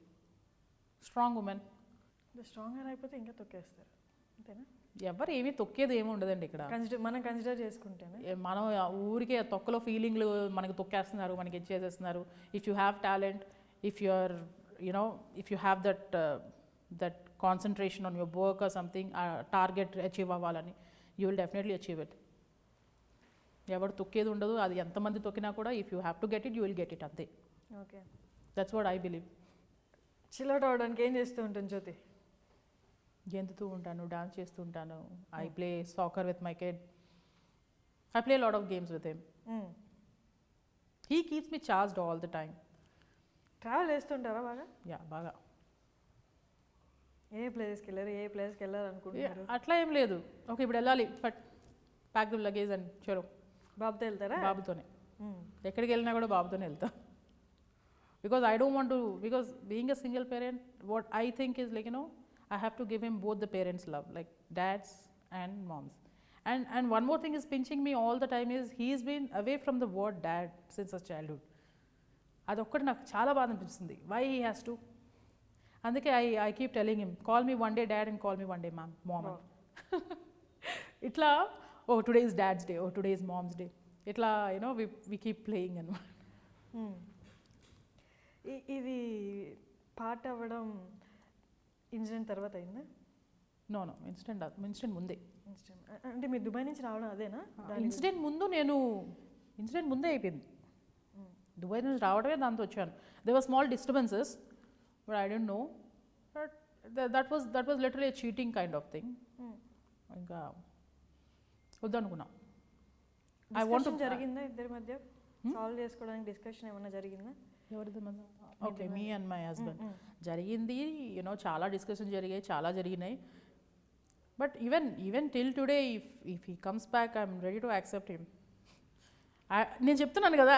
Strong women స్ట్రాంగ్గా అయిపోతే ఇంకా తొక్కేస్తారు అంతేనా? ఎవరు ఏమీ తొక్కేది ఏమి ఉండదండి ఇక్కడ. మనం కన్సిడర్ చేసుకుంటేనే మనం ఊరికే తొక్కలో ఫీలింగ్లు మనకి తొక్కేస్తున్నారు, మనకి ఇచ్చేసేస్తున్నారు. If you have talent, if you are you know if you have that concentration on your work or something, ఆ టార్గెట్ అచీవ్ అవ్వాలని, you will definitely achieve it. ఎవరు తొక్కేది ఉండదు. అది ఎంతమంది తొక్కినా కూడా if you have to get it, you will get it అంతే. Okay, that's what I believe. Chill out అవ్వడానికి ఏం చేస్తూ ఉంటుంది జ్యోతి? గెంతుతూ ఉంటాను, డాన్స్ చేస్తూ ఉంటాను. I play soccer with my kid. I play lot of games with him. He keeps me charged all the time. Travel చేస్తుంటారా బాగా? యా, బాగా. ఏ ప్లేస్కి వెళ్ళారు అనుకుంటున్నారు? అట్లా ఏం లేదు. ఓకే ఇప్పుడు వెళ్ళాలి, but pack the luggage and చలో. బాబుతో వెళ్తారా? బాబుతోనే. ఎక్కడికి వెళ్ళినా కూడా బాబుతోనే వెళ్తా. Because I don't want to, because being a single parent, what I think is like I have to give him both the parents' love, like dads and moms. And one more thing is pinching me all the time is he's been away from the word dad since his childhood. అదొక్కటి నాకు చాలా బాధ అనిపిస్తుంది. Why he has to. అందుకే I keep telling him, call me one day dad and call me one day mom. ఇట్లా today is dad's day, today is mom's day, ఇట్లా we keep playing అనమాట. ఇది పార్ట్ అవ్వడం incident తర్వాత అయిందా? No incident ముందే. అంటే మీరు దుబాయ్ నుంచి రావడం అదేనా? ఇన్సిడెంట్ ముందే అయిపోయింది. దుబాయ్ నుంచి రావడమే దాంతో వచ్చాను. They were small disturbances, but I don't know, but that was literally cheating kind of thing. ఇంకా వద్దనుకున్నా. ఐ వాంట్ జరిగిందా ఇద్దరి మధ్య? సాల్వ్ చేసుకోవడానికి డిస్కషన్ ఏమైనా జరిగిందా? ఎవరిది మధ్య? Okay, me and my husband జరిగింది. చాలా డిస్కషన్ జరిగాయి, చాలా జరిగినాయి. But even till today if he comes back I'm ready to accept him. నేను చెప్తున్నాను కదా,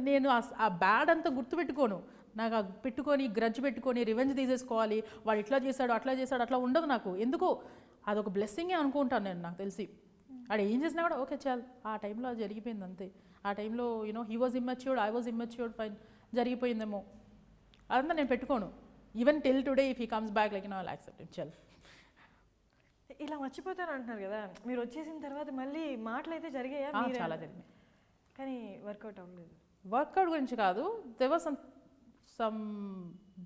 నేను ఆ బ్యాడ్ అంతా గుర్తుపెట్టుకోను. నాకు ఆ పెట్టుకొని గ్రడ్జ్ పెట్టుకొని రివెంజ్ తీసేసుకోవాలి, వాడు ఇట్లా చేశాడు అట్లా ఉండదు నాకు. ఎందుకో అదొక బ్లెస్సింగే అనుకుంటాను నేను. నాకు తెలిసి వాడు ఏం చేసినా కూడా ఓకే చాలు, ఆ టైంలో అది జరిగిపోయింది అంతే. ఆ టైంలో he was immatured, I was immatured, fine, జరిగిపోయిందేమో, అదంతా నేను పెట్టుకోను. Even till today if he comes back like I'll accept it. చల్, ఇలా మర్చిపోతాను అంటున్నారు కదా, మీరు వచ్చేసిన తర్వాత మళ్ళీ మాటలు అయితే జరిగాయా? చాలా జరిగినాయి, కానీ వర్కౌట్ అవ్వలేదు. వర్కౌట్ గురించి కాదు, there was some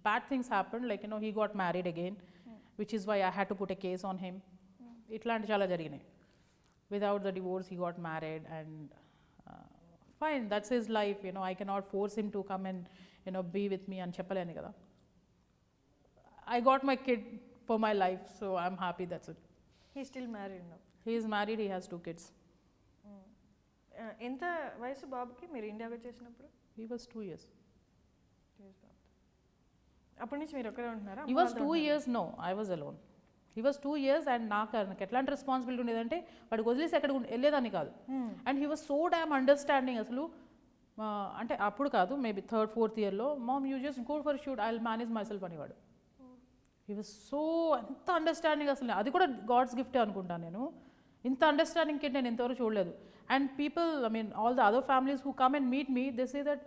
bad things happened, like he got married again, which is why I had to put a case on him. ఇట్లాంటి చాలా జరిగినాయి. Without the divorce he got married and fine, that's his life, I cannot force him to come and be with me అని చెప్పలేను కదా. I got my kid for my life, so I'm happy, that's it. He's still married now? He is married, he has 2 kids. ఎంత వయసు బాబుకి మీరు ఇండియాకి వచ్చేసినప్పుడు? He was 2 years. అప్పటి నుంచి మీరు ఒక్కరే ఉంటున్నారా? He was 2 years, no, I was alone. He was 2 years and నాకు ఎట్లాంటి రెస్పాన్సిబిలిటీ ఉండేదంటే వాడికి వదిలేసి ఎక్కడ వెళ్ళేదాన్ని కాదు. And he was so damn understanding. అసలు అంటే అప్పుడు కాదు, మేబీ 3rd, 4th ఇయర్లో, mom you just go for shoot, I will manage myself అనేవాడు. హీ వాజ్ సో ఎంత అండర్స్టాండింగ్. అసలు అది కూడా గాడ్స్ గిఫ్టే అనుకుంటాను నేను. ఇంత అండర్స్టాండింగ్ కిడ్ నేను ఎంతవరకు చూడలేదు. And people, I mean all the other families who come and meet me, they say that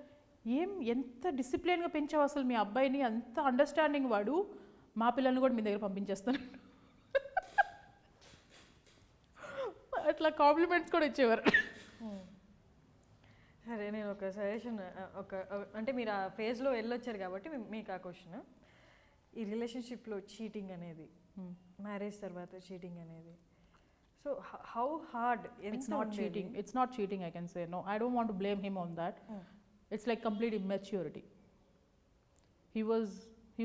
ఎంత డిసిప్లిన్గా పెంచావు అసలు మీ అబ్బాయిని, అంత అండర్స్టాండింగ్ వాడు, మా పిల్లల్ని కూడా మీ దగ్గర పంపించేస్తాను. అట్లా కాంప్లిమెంట్స్ కూడా ఇచ్చేవారు. సరే, నేను ఒక సజెషన్, అంటే మీరు ఆ ఫేజ్లో వెళ్ళొచ్చారు కాబట్టి మీకు ఆ క్వశ్చన్, ఈ రిలేషన్షిప్లో చీటింగ్ అనేది, మ్యారేజ్ తర్వాత చీటింగ్ అనేది, so how hard? It's not cheating, I can say. No, I don't want to blame him on that. It's like complete immaturity. He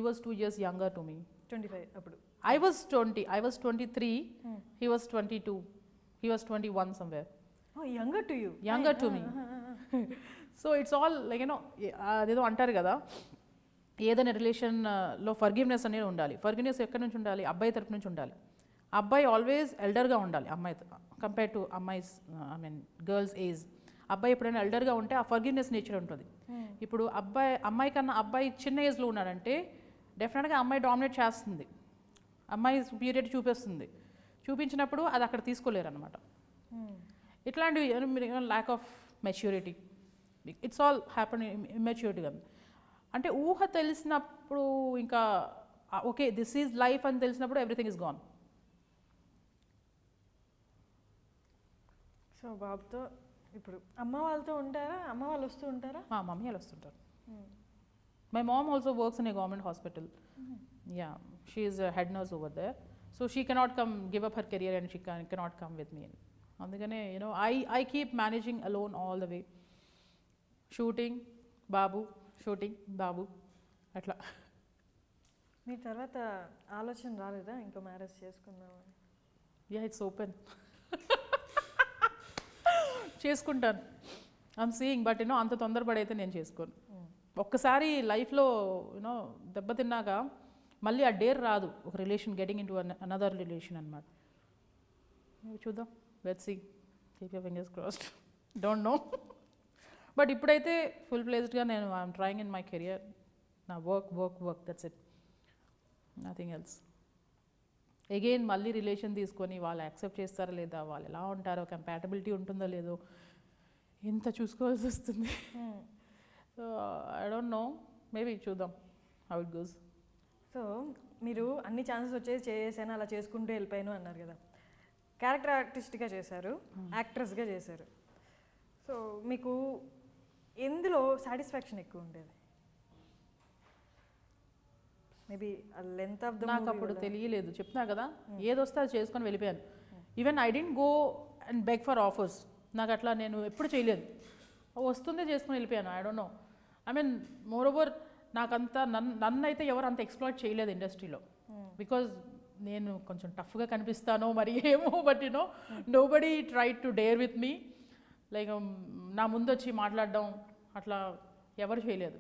was 2 years younger to me. 25 అప్పుడు. I was 20, I was 23, he was 22, he was 21 somewhere. Oh, younger to you. Younger to me. So it's all like you know అదేదో అంటారు కదా, ఏదైనా రిలేషన్లో forgiveness అనేది ఉండాలి. Forgiveness ఎక్కడి నుంచి ఉండాలి? అబ్బాయి తరపు నుంచి ఉండాలి. అబ్బాయి ఆల్వేస్ ఎల్డర్గా ఉండాలి అమ్మాయి కంపేర్ టు అమ్మాయిస్ గర్ల్స్ ఏజ్. అబ్బాయి ఎప్పుడైనా ఎల్డర్గా ఉంటే ఆ ఫర్గివ్నెస్ నేచర్ ఉంటుంది. ఇప్పుడు అమ్మాయి కన్నా అబ్బాయి చిన్న ఏజ్లో ఉన్నాడంటే డెఫినెట్గా అమ్మాయి డామినేట్ చేస్తుంది, అమ్మాయి సుపీరియారిటీ చూపిస్తుంది. చూపించినప్పుడు అది అక్కడ తీసుకోలేరు అనమాట. ఇట్లాంటివి lack of maturity, it's all happen immaturity కదా. అంటే ఊహ తెలిసినప్పుడు ఇంకా ఓకే దిస్ ఈజ్ లైఫ్ అని తెలిసినప్పుడు ఎవ్రీథింగ్ ఇస్ గాన్. సో బాబుతో ఇప్పుడు అమ్మ వాళ్ళతో ఉంటారా? అమ్మ వాళ్ళు వస్తూ ఉంటారా? మా మమ్మీ వాళ్ళు వస్తుంటారు. My mom also works in a government hospital. Yeah, she is head nurse over there. So she cannot come give up her career and she cannot come with me. అందుకనే you know I keep managing alone all the way. Shooting బాబు, shooting బాబు, అట్లా. మీ తర్వాత ఆలోచన రాలేదా ఇంకా marriage చేసుకుందామని? Yeah, it's open. చేసుకుంటాను, ఐఎమ్ సీయింగ్. బట్ యూనో అంత తొందరపడైతే నేను చేసుకోను. ఒక్కసారి లైఫ్లో యూనో దెబ్బతిన్నాక మళ్ళీ ఆ డేర్ రాదు, ఒక relation getting into another relation అనమాట. చూద్దాం, let's see, keep your fingers crossed, don't know. But ఇప్పుడైతే ఫుల్ ప్లేస్డ్గా నేను I'm trying in my career. నా work that's it, nothing else. Again మళ్ళీ రిలేషన్ తీసుకొని వాళ్ళు యాక్సెప్ట్ చేస్తారా లేదా, వాళ్ళు ఎలా ఉంటారో, కంపాటబిలిటీ ఉంటుందో లేదో ఇంత చూసుకోవాల్సి వస్తుంది. So I don't no, maybe చూద్దాం హౌ ఇట్ గోస్. సో మీరు అన్ని ఛాన్సెస్ వచ్చేది చేసాను, అలా చేసుకుంటూ వెళ్ళిపోయాను అన్నారు కదా. క్యారెక్టర్ ఆర్టిస్ట్గా చేశారు, యాక్ట్రెస్గా చేశారు. సో మీకు ఎందులో సాటిస్ఫాక్షన్ ఎక్కువ ఉండేది? మేబీ లెంత్ ఆఫ్ ద నాకు అప్పుడు తెలియలేదు, చెప్తున్నా కదా, ఏదొస్తే అది చేసుకొని వెళ్ళిపోయాను. Even I didn't go and beg for offers. నాకు అట్లా నేను ఎప్పుడు చేయలేదు, వస్తుందే చేసుకొని వెళ్ళిపోయాను. I don't no, I mean more over నాకంతా నన్ను అయితే ఎవరు అంత ఎక్స్ప్లాయిట్ చేయలేదు ఇండస్ట్రీలో. బికాజ్ నేను కొంచెం టఫ్గా కనిపిస్తానో మరి ఏమో, but you know nobody try to dare with me. Like నా ముందు వచ్చి మాట్లాడడం అట్లా ఎవరు చేయలేదు.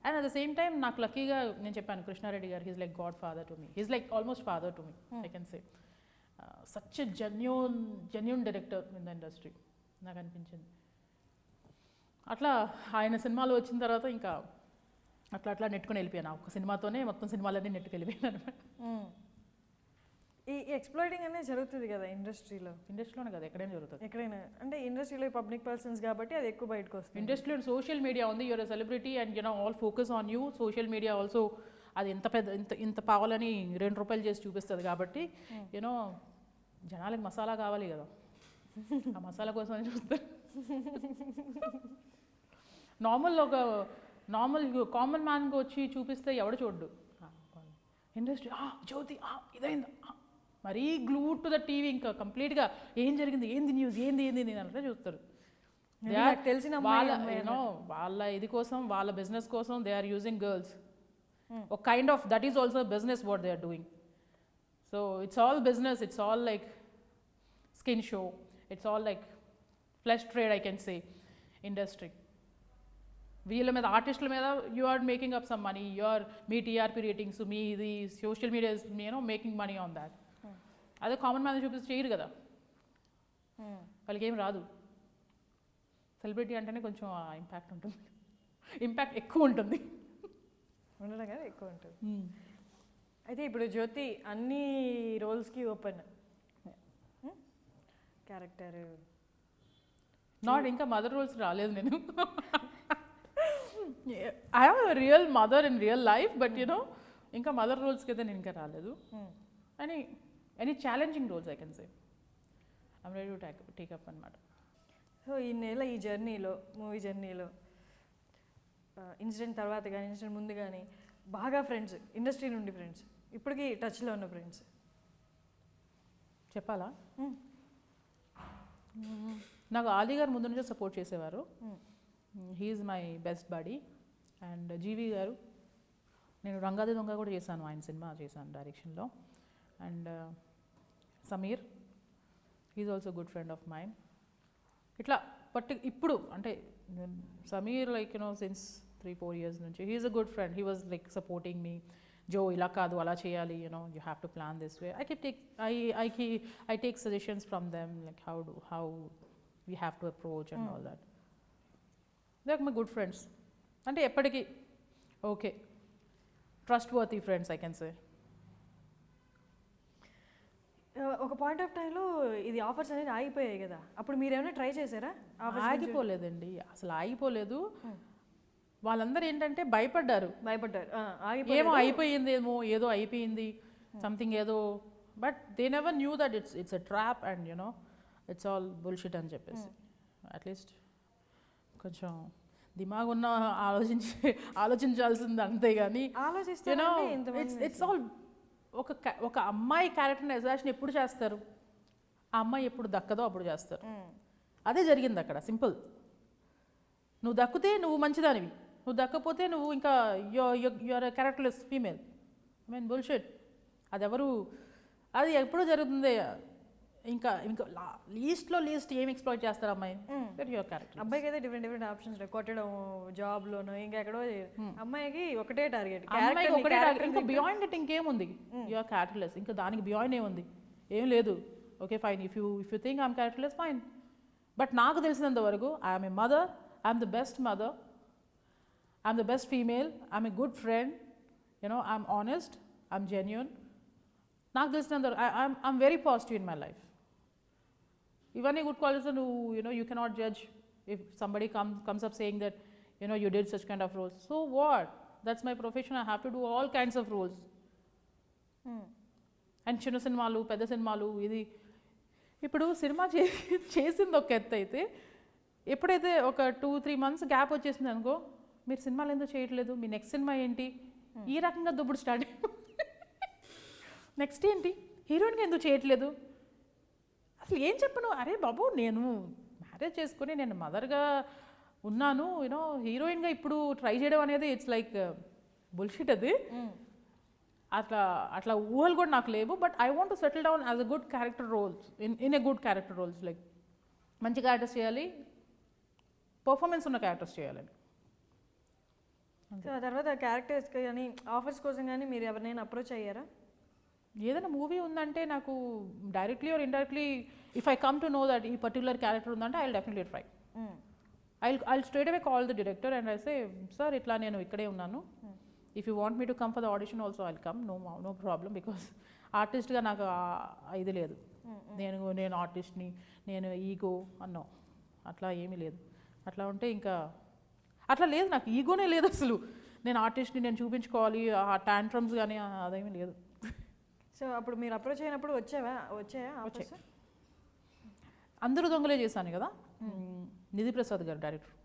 And at the same time నాకు లక్కీగా నేను చెప్పాను, Krishna Reddy garu he's like godfather to me, he's like almost father to me, I can say. Such a genuine director in the industry నాకు అనిపించింది. అట్లా ఆయన సినిమాలు వచ్చిన తర్వాత ఇంకా అట్లా నెట్టుకుని వెళ్ళిపోయాను. ఒక సినిమాతోనే మొత్తం సినిమాలన్నీ నెట్టుకు వెళ్ళిపోయాను అనమాట. ఈ ఎక్స్ప్లోయిటింగ్ అనేది జరుగుతుంది కదా ఇండస్ట్రీలోనే కదా, ఎక్కడైనా జరుగుతుంది. ఎక్కడైనా అంటే ఇండస్ట్రీలో పబ్లిక్ పర్సన్స్ కాబట్టి అది ఎక్కువ బయటకు వస్తుంది. ఇండస్ట్రీలో సోషల్ మీడియా ఉంది, you're a celebrity and you know all focus on you. Social media also అది ఎంత పెద్ద ఇంత పావాలని ₹2 చేసి చూపిస్తుంది కాబట్టి యూనో జనాలకి మసాలా కావాలి కదా, ఆ మసాలా కోసం అని చూస్తారు. నార్మల్ కామన్ మ్యాన్కి వచ్చి చూపిస్తే ఎవడు చూడ్డు. ఇండస్ట్రీ జ్యోతి ఇదైందా, మరీ గ్లూడ్ టు ద టీవీ, ఇంకా కంప్లీట్గా ఏం జరిగింది, ఏంది న్యూస్, ఏంది అంటే చూస్తారు. తెలిసిన వాళ్ళ ఇది కోసం, వాళ్ళ బిజినెస్ కోసం దే ఆర్ యూజింగ్ గర్ల్స్. ఒక kind of that is also business what they are doing. So it's all business, it's all like skin show, it's all like flesh trade, I can say industry. వీళ్ళ మీద, ఆర్టిస్టుల మీద you are making up some money, మీ TRP ratings, మీ ఇది social media making money on that. అదే common man చూపిస్తే చేయరు కదా, వాళ్ళకి ఏం రాదు. సెలబ్రిటీ అంటేనే కొంచెం ఇంపాక్ట్ ఉంటుంది, ఇంపాక్ట్ ఎక్కువ ఉంటుంది, ఉండడం కదా ఎక్కువ ఉంటుంది. అయితే ఇప్పుడు జ్యోతి అన్ని రోల్స్కి ఓపెన్ క్యారెక్టర్. నాట్ ఇంకా మదర్ రోల్స్ రాలేదు నేను. I have a real mother in real life, but you know ఇంకా మదర్ రోల్స్కి అయితే నేను ఇంకా రాలేదు. Any challenging roles I can say I'm ready to take up అనమాట. సో ఈ నెల ఈ జర్నీలో, మూవీ జర్నీలో ఇన్సిడెంట్ తర్వాత కానీ ఇన్సిడెంట్ ముందు కానీ బాగా ఫ్రెండ్స్, ఇండస్ట్రీ నుండి ఫ్రెండ్స్, ఇప్పటికీ టచ్లో ఉన్న ఫ్రెండ్స్ చెప్పాలా? నాకు ఆలీ గారు ముందు నుంచే సపోర్ట్ చేసేవారు. He's my best buddy. And GV garu నేను రంగాది దొంగ కూడా చేశాను, ఆయన సినిమా చేశాను డైరెక్షన్లో. And Sameer, he's also good friend of mind. ఇట్లా ఇప్పుడు అంటే సమీర్ లైక్ సిన్స్ 3-4 years నుంచి he's a good friend. He was like supporting me, జో ఇలా కాదు అలా చేయాలి, you have to plan this way. I take suggestions from them, like how we have to approach and all that. They are my good friends. అంటే ఎప్పటికీ okay, trustworthy friends I can say. ఒక point of టైంలో ఇది offers అనేది ఆగిపోయాయి కదా, అప్పుడు మీరు ఏమైనా ట్రై చేశారా? ఆగిపోలేదండి, అసలు ఆగిపోలేదు. వాళ్ళందరూ ఏంటంటే భయపడ్డారు, ఏమో అయిపోయిందేమో, ఏదో అయిపోయింది సంథింగ్ ఏదో. But they never knew that it's a trap and it's all bullshit అని చెప్పేసి. అట్లీస్ట్ కొంచెం దిమాగ్ ఉన్న ఆలోచించాల్సింది అంతే. కానీ ఇట్స్ ఆల్ ఒక అమ్మాయి క్యారెక్టర్ని అసాసిన్ ఎప్పుడు చేస్తారు, ఆ అమ్మాయి ఎప్పుడు దక్కదో అప్పుడు చేస్తారు. అదే జరిగింది అక్కడ, సింపుల్. నువ్వు దక్కితే నువ్వు మంచిదానివి, నువ్వు దక్కపోతే నువ్వు ఇంకా your characterless female. I mean bullshit. అది ఎప్పుడూ జరుగుతుంది. ఇంకా లీస్ట్ ఏం ఎక్స్ప్లోర్ చేస్తారు అమ్మాయి, యువర్ క్యారెక్టర్. అబ్బాయికి అయితే డిఫరెంట్ ఆప్షన్స్, కొట్టడం, జాబ్లోను, ఇంకా ఎక్కడో. అమ్మాయికి ఒకటే టార్గెట్, ఇంకా బియాండ్ ఇట్ ఇంకేముంది, యువర్ క్యారెక్టర్లెస్. ఇంకా దానికి బియాండ్ ఏముంది, ఏం లేదు. Okay fine, if you think I'm characterless fine. But నాకు తెలిసినంత వరకు I'm a mother, I'm the best mother, I'm the best female, I'm a good friend, I'm honest, I'm genuine. నాకు తెలిసినంత వరకు I'm very positive in my life. ఇవన్నీ good qualities. you cannot judge if somebody comes up saying that you did such kind of roles. So what? That's my profession. I have to do all kinds of roles. And చిన్న సినిమాలు, పెద్ద సినిమాలు. ఇది ఇప్పుడు cinema చేసింది ఒక ఎత్తు అయితే, ఎప్పుడైతే ఒక 2-3 months గ్యాప్ వచ్చేసింది అనుకో, మీరు సినిమాలు ఎందుకు చేయట్లేదు, మీ నెక్స్ట్ సినిమా ఏంటి, ఈ రకంగా దుబ్బుడు స్టార్ట్. నెక్స్ట్ ఏంటి, హీరోయిన్గా ఎందుకు చేయట్లేదు, అసలు ఏం చెప్పను. అరే బాబు, నేను మ్యారేజ్ చేసుకుని నేను మదర్గా ఉన్నాను, హీరోయిన్గా ఇప్పుడు ట్రై చేయడం అనేది ఇట్స్ లైక్ బుల్షిట్. అది అట్లా ఊహలు కూడా నాకు లేవు. But I want to settle down as a good character roles, in a good character roles. Like మంచి క్యారెక్టర్స్ చేయాలి, పర్ఫార్మెన్స్ ఉన్న క్యారెక్టర్స్ చేయాలని. సో ఆ తర్వాత క్యారెక్టర్స్ కానీ ఆఫర్స్ కోసం కానీ మీరు ఎవరినైనా అప్రోచ్ అయ్యారా? ఏదైనా మూవీ ఉందంటే నాకు directly or indirectly, if I come to know that ఈ పర్టికులర్ క్యారెక్టర్ ఉందంటే I will definitely try. I'll straight away call the director and I say, sir, itla nenu ikkade unnanu, if you want me to come for the audition also I'll come, no problem, because artist ga naaku idu ledu. నేను ఆర్టిస్ట్ని, నేను ego అన్నో అట్లా ఏమీ లేదు. అట్లా ఉంటే ఇంకా అట్లా లేదు, నాకు ఈగోనే లేదు అసలు. నేను ఆర్టిస్ట్ని, నేను చూపించుకోవాలి, ఆ టాంట్రమ్స్ కానీ అదేమీ లేదు. సో అప్పుడు మీరు అప్రోచ్ అయినప్పుడు వచ్చాయా? అందరూ దొంగలే చేశాను కదా, నిధి ప్రసాద్ గారు డైరెక్టర్.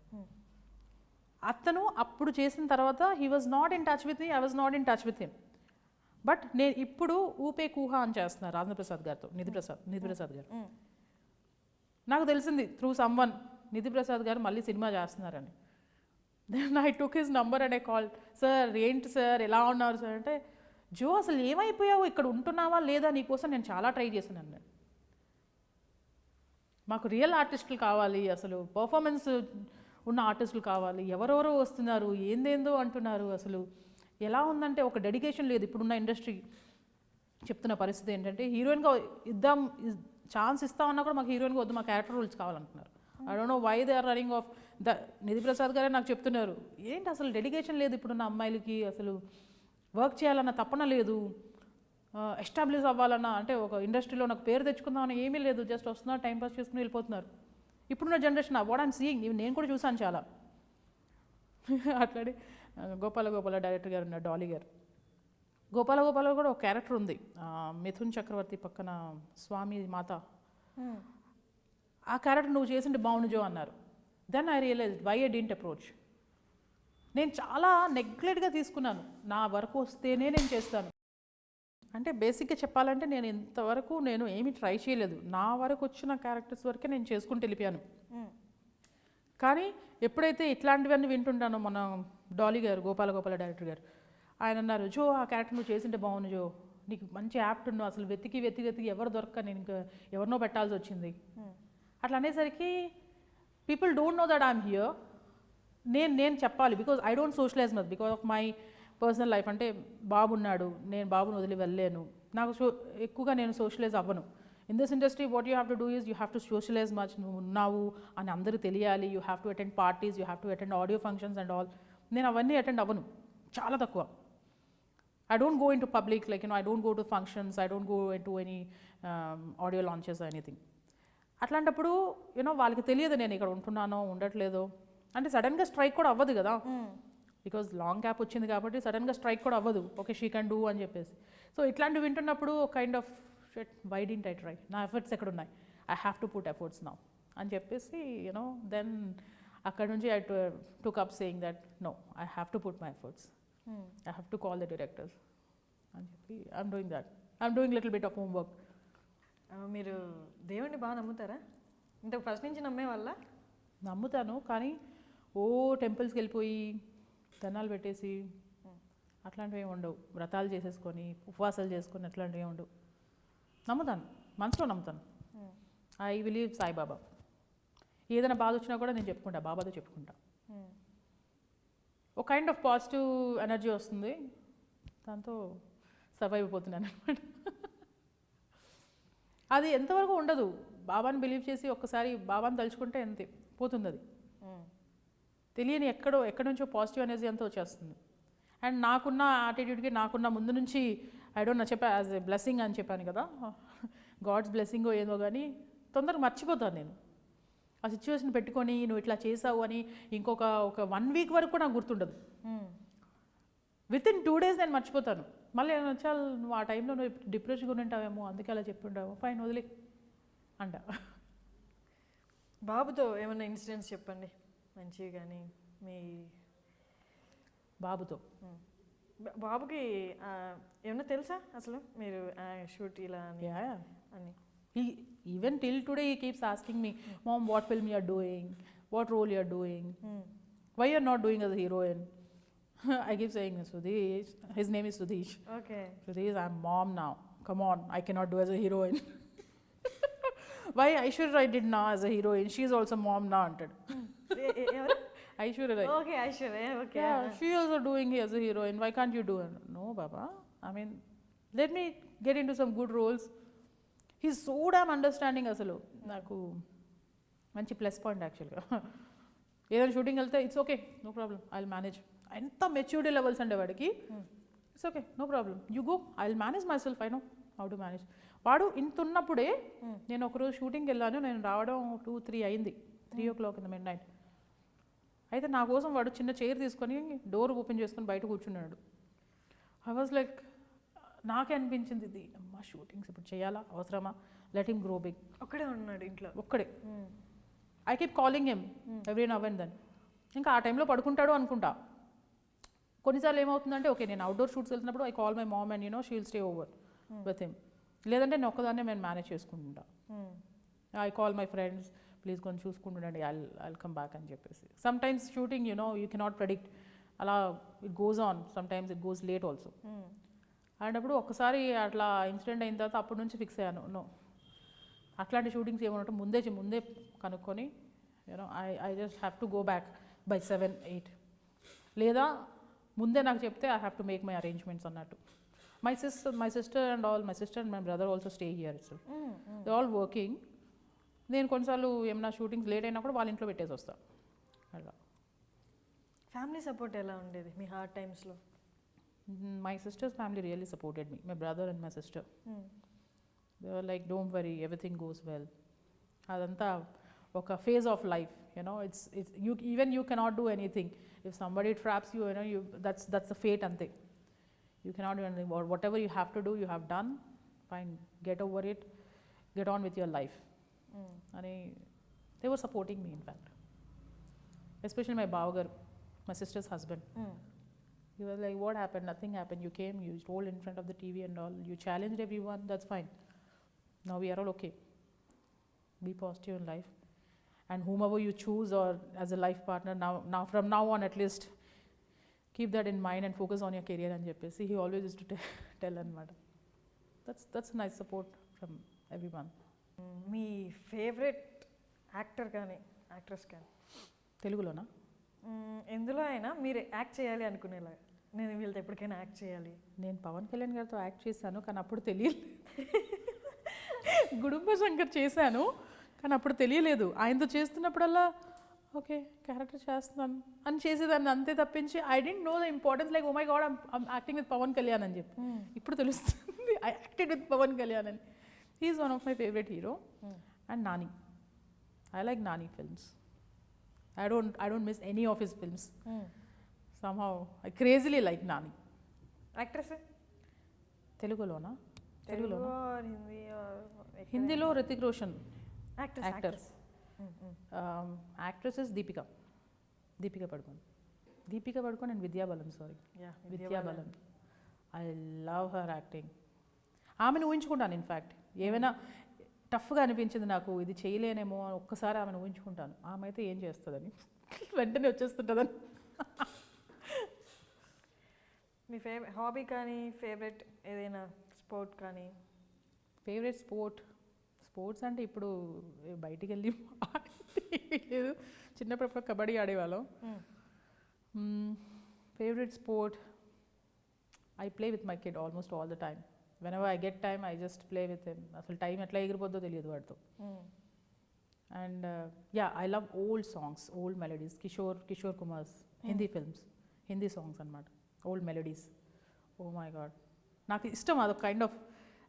అతను అప్పుడు చేసిన తర్వాత he was not in touch with me, I was not in touch with him. But నేను ఇప్పుడు ఊపే కూహా అని చేస్తున్నారు రాజేంద్ర ప్రసాద్ గారితో, నిధి ప్రసాద్ గారు. నాకు తెలిసింది త్రూ సమ్వన్, నిధి ప్రసాద్ గారు మళ్ళీ సినిమా చేస్తున్నారని. Then I took his number and I call, sir ఏంటి సార్ ఎలా ఉన్నారు సార్ అంటే, జో అసలు ఏమైపోయావు, ఇక్కడ ఉంటున్నావా లేదా, నీకోసం నేను చాలా ట్రై చేశాను అన్నాడు. మాకు రియల్ ఆర్టిస్టులు కావాలి, అసలు పర్ఫార్మెన్స్ ఉన్న ఆర్టిస్టులు కావాలి, ఎవరెవరో వస్తున్నారు, ఏందేందో అంటున్నారు. అసలు ఎలా ఉందంటే ఒక డెడికేషన్ లేదు. ఇప్పుడున్న ఇండస్ట్రీ చెప్తున్న పరిస్థితి ఏంటంటే, హీరోయిన్గా ఇద్దాం ఛాన్స్ ఇస్తామన్నా కూడా మాకు హీరోయిన్గా వద్దు, మా క్యారెక్టర్ రోల్స్ కావాలంటున్నారు. I don't know why they are running of the. Nidhi Prasad గారే నాకు చెప్తున్నారు, ఏంటి అసలు డెడికేషన్ లేదు ఇప్పుడున్న అమ్మాయిలకి, అసలు వర్క్ చేయాలన్న తప్పన లేదు, ఎస్టాబ్లిష్ అవ్వాలన్నా అంటే ఒక ఇండస్ట్రీలో నాకు పేరు తెచ్చుకుందామని ఏమీ లేదు, జస్ట్ వస్తున్నారు, టైంపాస్ చేసుకుని వెళ్ళిపోతున్నారు. ఇప్పుడున్న జనరేషన్ వాట్ ఐమ్ సీయింగ్, నేను కూడా చూసాను చాలా. అట్లాంటి గోపాల డైరెక్టర్ గారు ఉన్నారు, డాలీ గారు. గోపాల కూడా ఒక క్యారెక్టర్ ఉంది, మిథున్ చక్రవర్తి పక్కన స్వామి మాత. ఆ క్యారెక్టర్ నువ్వు చేసింటే బాగుండు జో అన్నారు. Then I realize why I didn't approach. నేను చాలా నెగ్లెక్ట్గా తీసుకున్నాను, నా వరకు వస్తేనే నేను చేస్తాను. అంటే బేసిక్గా చెప్పాలంటే నేను ఇంతవరకు నేను ఏమీ ట్రై చేయలేదు, నా వరకు వచ్చిన క్యారెక్టర్స్ వరకే నేను చేసుకుంటూ వెళ్ళిపోయాను. కానీ ఎప్పుడైతే ఇట్లాంటివన్నీ వింటుంటానో, మన డాలీ గారు, గోపాల డైరెక్టర్ గారు, ఆయన అన్నారు, జో ఆ క్యారెక్టర్ నువ్వు చేసింటే బాగుంది జో, నీకు మంచి యాప్ట్ ఉన్నావు, అసలు వెతికి వెతికి వెతికి ఎవరు దొరక్క నేను ఇంకా ఎవరినో పెట్టాల్సి వచ్చింది. అట్లా అనేసరికి people don't know that I'm here. నేను చెప్పాలి, because I don't socialise much because of my personal life. అంటే బాబు ఉన్నాడు, నేను బాబుని వదిలి వెళ్ళలేను, నాకు ఎక్కువగా నేను సోషలైజ్ అవ్వను. In this industry what you have to do is you have to socialise much. నువ్వు ఉన్నావు అని అందరూ తెలియాలి, you have to attend parties, you have to attend audio functions and all. నేను అవన్నీ అటెండ్ అవ్వను, చాలా తక్కువ. I don't go into public, like, I don't go to functions, I don't go into any audio launches or anything. అట్లాంటప్పుడు వాళ్ళకి తెలియదు నేను ఇక్కడ ఉంటున్నానో ఉండట్లేదో. అంటే సడన్గా స్ట్రైక్ కూడా అవ్వదు కదా, బికాజ్ లాంగ్ గ్యాప్ వచ్చింది కాబట్టి సడన్గా స్ట్రైక్ కూడా అవ్వదు, ఓకే షీ కెన్ డూ అని చెప్పేసి. సో ఇట్లాంటివి వింటున్నప్పుడు kind of shut, why didn't I try, నా ఎఫర్ట్స్ ఎక్కడ ఉన్నాయి, I have to put efforts now అని చెప్పేసి దెన్ అక్కడ నుంచి I took up saying that no, I have to put my efforts, I have to call the directors అని చెప్పి I'm doing that. I'm doing little bit of homework. మీరు దేవుణ్ణి బాగా నమ్ముతారా? ఇంత ఫస్ట్ నుంచి నమ్మే వాళ్ళ? నమ్ముతాను, కానీ టెంపుల్స్కి వెళ్ళిపోయి దండాలు పెట్టేసి అట్లాంటివి ఏమి ఉండవు. వ్రతాలు చేసేసుకొని ఉపవాసాలు చేసుకొని అట్లాంటివి ఏమి ఉండవు. నమ్ముతాను, మనసులో నమ్ముతాను. I believe Saibaba. ఏదైనా బాధ వచ్చినా కూడా నేను చెప్పుకుంటా, బాబాతో చెప్పుకుంటా. ఒక కైండ్ ఆఫ్ పాజిటివ్ ఎనర్జీ వస్తుంది, దాంతో సర్వైవ్ అయిపోతున్నాను అనమాట. అది ఎంతవరకు ఉండదు, బాబాని బిలీవ్ చేసి ఒక్కసారి బాబాని తలుచుకుంటే అంతే పోతుంది. అది తెలియని ఎక్కడి నుంచో పాజిటివ్ ఎనర్జీ అంతా వచ్చేస్తుంది. అండ్ నాకున్న యాటిట్యూడ్కి, నాకున్న ముందు నుంచి ఐ డోంట్ నో, చెప్పా యాజ్ ఎ బ్లెస్సింగ్ అని చెప్పాను కదా, గాడ్స్ బ్లెస్సింగో ఏదో కానీ తొందరగా మర్చిపోతాను నేను. ఆ సిచ్యువేషన్ పెట్టుకొని నువ్వు ఇట్లా చేసావు అని ఒక 1 వీక్ వరకు కూడా నాకు గుర్తుండదు. విత్ ఇన్ 2 డేస్ నేను మర్చిపోతాను. మళ్ళీ చాలా నువ్వు ఆ టైంలో నువ్వు డిప్రెషన్గా ఉంటావేమో అందుకే అలా చెప్పిండావు, ఫైన్ వదిలే అంట. బాబుతో ఏమైనా ఇన్సిడెంట్స్ చెప్పండి మంచివి. కానీ మీ బాబుతో, బాబుకి ఏమన్నా తెలుసా అసలు మీరు షూట్ ఇలా అని? Even till today he keeps asking me, Mom, what film you are doing, what role you are doing, why you are not doing as a heroine. I keep saying, Sudhish, his name is Sudhish. Okay. Sudhish, I'm mom now, come on, I cannot do as a heroine. Why Aishwarya Rai did now as a heroine, she is also mom now anted. Aishwarya Rai. Okay, Aishwarya, okay. Yeah, she also doing as a heroine, why can't you do it? No Baba, I mean, let me get into some good roles. He's so damn understanding. అసలు నాకు మంచి plus point యాక్చువల్గా. ఏదైనా shooting వెళ్తే it's okay, no problem, I will manage. ఎంత maturity levels అంటే వాడికి, it's okay, no problem, you go, I will manage myself, I know how to manage. వాడు ఇంత ఉన్నప్పుడే నేను ఒకరోజు షూటింగ్కి వెళ్ళాను, నేను రావడం 2-3 అయింది, 3 o'clock in the midnight. అయితే నా కోసం వాడు చిన్న చైర్ తీసుకొని డోర్ ఓపెన్ చేసుకొని బయట కూర్చున్నాడు. ఐ వాజ్ లైక్, నాకే అనిపించింది ఇది అమ్మ షూటింగ్స్ ఇప్పుడు చేయాలా, అవసరమా, లెట్ హిమ్ గ్రో బిగ్. ఒక్కడే ఉన్నాడు ఇంట్లో, ఒక్కడే. I keep calling him every now and then. ఇంకా ఆ టైంలో పడుకుంటాడు అనుకుంటా. కొన్నిసార్లు ఏమవుతుందంటే, ఓకే నేను అవుట్డోర్ షూట్స్ వెళ్తున్నప్పుడు I call my mom and she will stay over with him. లేదంటే నేను ఒక్కదాన్నే నేను మేనేజ్ చేసుకుంటుంటా. I call my friends, please కొంచెం చూసుకుంటుండండి, ఐ కమ్ బ్యాక్ అని చెప్పేసి. Some times shooting you cannot predict, అలా it goes on, some times it goes late also. అలాంటప్పుడు ఒక్కసారి అట్లా ఇన్సిడెంట్ అయిన తర్వాత అప్పటి నుంచి ఫిక్స్ అయ్యాను, నో అట్లాంటి షూటింగ్స్ ఏమన్నట్టు ముందే కనుక్కొని I just have to go back by 7-8, లేదా ముందే నాకు చెప్తే I have to make my arrangements అన్నట్టు. My sister and my brother also stay here it's, they all working. నేను కొన్నిసార్లు ఏమైనా షూటింగ్స్ లేట్ అయినా కూడా వాళ్ళ ఇంట్లో పెట్టేసి వస్తాను. అలా ఫ్యామిలీ సపోర్ట్ ఎలా ఉండేది మీ హార్డ్ టైమ్స్లో? My sister's family really supported me, my brother and my sister. They were like, don't worry, everything goes well. Adanta oka phase of life, it's you cannot do anything. If somebody traps you, that's the fate ante. You cannot do anything. Whatever you have to do, you have done. Fine, get over it, get on with your life. And they were supporting me, in fact. Especially my Bavagar, my sister's husband. He was like, what happened? Nothing happened. You came, you rolled in front of the TV and all. You challenged everyone. That's fine. Now we are all okay. Be positive in life. And whomever you choose or as a life partner, now from now on at least, keep that in mind and focus on your career అని చెప్పేసి he always use to tell అనమాట. That's nice support from every one. మీ favourite actor కానీ actress కానీ తెలుగులోనా? ఎందులో అయినా మీరు యాక్ట్ చేయాలి అనుకునేలా, నేను వీళ్ళతో ఎప్పటికైనా యాక్ట్ చేయాలి. నేను పవన్ కళ్యాణ్ గారితో యాక్ట్ చేశాను కానీ అప్పుడు తెలియలేదు. గుడుంబ శంకర్ చేశాను కానీ అప్పుడు తెలియలేదు. ఆయనతో చేస్తున్నప్పుడల్లా ఓకే క్యారెక్టర్ చేస్తున్నాను అని చేసేదాన్ని అంతే తప్పించి I dent know the importance like oh my god I'm acting with Pawan Kalyan అని చెప్పి. ఇప్పుడు తెలుస్తుంది I acted with Pawan Kalyan అని. He is one of my favourite hero. And Nani, I like Nani films. I don't miss any of his films. Somehow I crazily like Nani. Actress? Telugulona? Telugu or Hindi or? Hindilo Hrithik Roshan. Actress. Actress is Deepika Padukone. Deepika Padukone and Vidya Balan, sorry. Yeah, Vidya Balan. I love her acting. ఆమెను ఊహించుకుంటాను in fact. ఏమైనా టఫ్గా అనిపించింది నాకు, ఇది చేయలేనేమో అని ఒక్కసారి ఆమెను ఊహించుకుంటాను. ఆమె అయితే ఏం చేస్తుందని వెంటనే వచ్చేస్తుంటుందని. మీ ఫేవరెట్ హాబీ కానీ ఫేవరెట్ ఏదైనా స్పోర్ట్ కానీ? ఫేవరెట్ స్పోర్ట్స్ అంటే ఇప్పుడు బయటికి వెళ్ళి లేదు, చిన్నప్పుడు కబడ్డీ ఆడేవాళ్ళం. Favourite sport I play with my kid almost all the time. Whenever I get time, I just play with him. అసలు టైం ఎట్లా ఎగిరిపోద్దో తెలియదు వాడితో. And I love old songs, old melodies. Kishore Kumar's Hindi films, Hindi songs అనమాట, old melodies. Oh my god, నాకు ఇష్టం. అదొక kind of,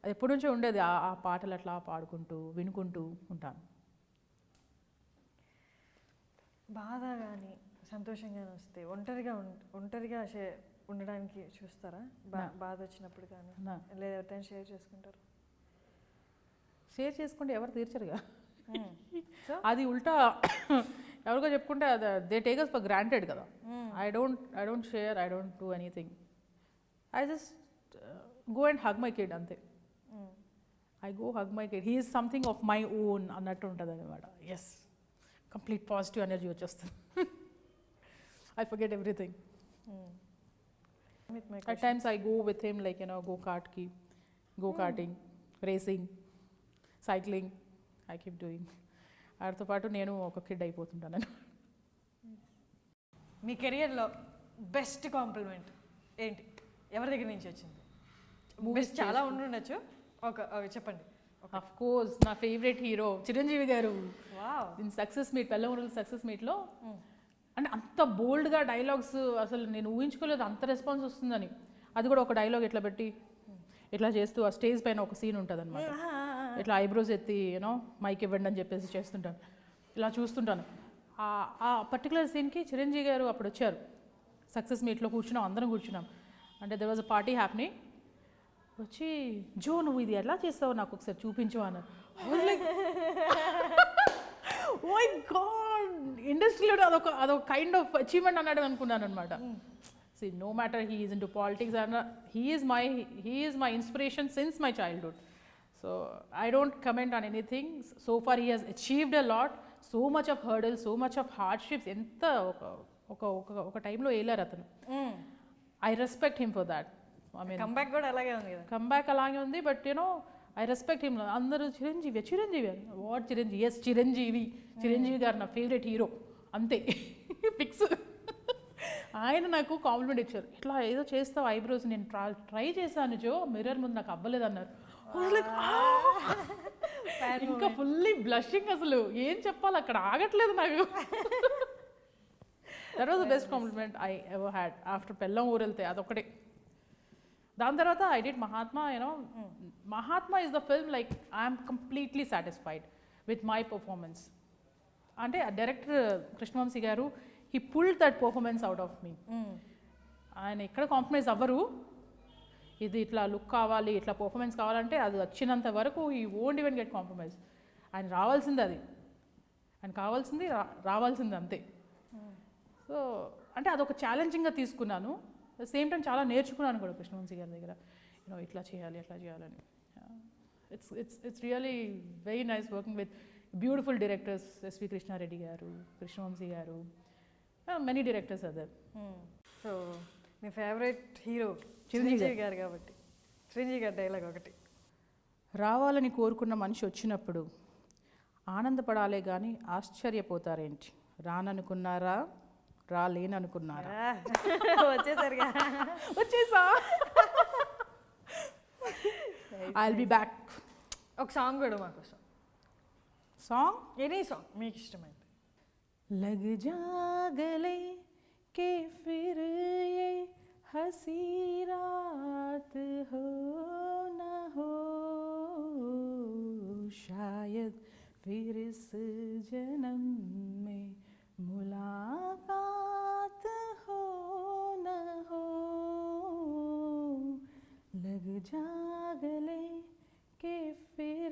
అది ఎప్పటి నుంచో ఉండేది. ఆ పాటలు అట్లా పాడుకుంటూ వినుకుంటూ ఉంటాను. బాధ కానీ సంతోషంగా వస్తే ఒంటరిగా ఉండడానికి చూస్తారా? బాధ వచ్చినప్పుడు కానీ లేదా ఎవరితో షేర్ చేసుకుంటారు? షేర్ చేసుకుంటే ఎవరు తీర్చరుగా. అది ఉల్టా ఎవరికో చెప్పుకుంటే అది they take us for granted కదా. I don't share, I don't do anything. I just go and hug my kid అంతే. I go hug my kid, he is something of my own అన్నట్టు ఉంటుంది అనమాట. ఎస్, కంప్లీట్ పాజిటివ్ ఎనర్జీ వచ్చేస్తుంది. I forget everything. At times I go with him, like, go-karting, racing, cycling. I keep doing. వాటితో పాటు నేను ఒక kid అయిపోతుంటాను. మీ కెరియర్లో best compliment ఏంటి? ఎవరి దగ్గర నుంచి వచ్చింది? బెస్ట్ చాలా ఉండుండొచ్చు, చెప్పండి. ఆఫ్ కోర్స్ నా ఫేవరెట్ హీరో చిరంజీవి గారు. ఇన్ సక్సెస్ మీట్, పెళ్ళమూరుల సక్సెస్ మీట్లో అంటే అంత బోల్డ్గా డైలాగ్స్ అసలు నేను ఊహించుకోలేదు అంత రెస్పాన్స్ వస్తుందని. అది కూడా ఒక డైలాగ్ ఇట్లా పెట్టి ఇట్లా చేస్తూ ఆ స్టేజ్ పైన ఒక సీన్ ఉంటుంది అనమాట. ఇట్లా ఐబ్రోస్ ఎత్తి మైక్ ఇవ్వండి అని చెప్పేసి చేస్తుంటాను. ఇలా చూస్తుంటాను. ఆ పర్టికులర్ సీన్కి చిరంజీవి గారు అప్పుడు వచ్చారు. సక్సెస్ మీట్లో కూర్చున్నాం, అందరం కూర్చున్నాం. అంటే there was a party happening. వచ్చి జో నువ్వు ఇది ఎలా చేస్తావు నాకు ఒకసారి చూపించు అన్నారు. ఓ మై గాడ్, ఇండస్ట్రీలో అదొక కైండ్ ఆఫ్ అచీవ్మెంట్ అన్నాడు అనుకున్నాను అనమాట. See, no matter he is into politics or not, he is my inspiration since my childhood. So I don't comment on anything. So far he has achieved a lot, so much of hurdles, so much of hardships. Enta oka time lo ellaru atanu. I respect him for that. I mean, comeback kuda alage undi kada. Comeback alage undi, but I respect him. Andaru Chiranjeevi what Chiranjeevi? Yes, Chiranjeevi garu na favorite hero ante fix. ఆయన నాకు complement ఇచ్చారు. ఇట్లా ఏదో చేస్తావు eyebrows, నేను try చేశాను జో, mirror ముందు నాకు అవ్వలేదు అన్నారు. ఇంకా ఫుల్లీ బ్లషింగ్, అసలు ఏం చెప్పాలి అక్కడ ఆగట్లేదు నాకు. That was the best compliment I ever had after పెళ్ళం ఊరు వెళ్తే, అదొకటే. దాని తర్వాత I did Mahatma. Mahatma is the film like I'm completely satisfied with my performance. అంటే డైరెక్టర్ కృష్ణవంశీ గారు, he pulled that performance out of me. ఆయన ఎక్కడ కాంప్రమైజ్ అవ్వరు. ఇది ఇట్లా లుక్ కావాలి, ఇట్లా పర్ఫార్మెన్స్ కావాలంటే అది వచ్చినంత వరకు ఈ వోంట్ ఈవెన్ గెట్ కాంప్రమైజ్. ఆయన రావాల్సింది అది, ఆయన కావాల్సింది రావాల్సింది అంతే. సో అంటే అదొక ఛాలెంజింగ్గా తీసుకున్నాను. సేమ్ టైం చాలా నేర్చుకున్నాను కూడా కృష్ణవంశీ గారి దగ్గర, ఇట్లా చేయాలి అట్లా చేయాలని. It's really very nice working with beautiful directors. S V Krishna Reddy garu, Krishna Vamsi garu, many directors are there. So మీ ఫేవరెట్ హీరో చిరంజీవి చిరంజీవి గారు కాబట్టి చిరంజీవి గారి డైలాగ్ ఒకటి. రావాలని కోరుకున్న మనిషి వచ్చినప్పుడు ఆనందపడాలే కానీ ఆశ్చర్యపోతారేంటి? రాననుకున్నారా, రాలేననుకున్నారా? వచ్చేసరిగా వచ్చేసా. I will be back. ఒక సాంగ్ కూడా మాకోసం, సాంగ్ ఎనీ సాంగ్ మీకు ఇష్టమైంది. लग जा गले के फिर ये हंसी रात हो न हो, शायद फिर इस जन्म में मुलाकात हो न हो. लग जा गले के फिर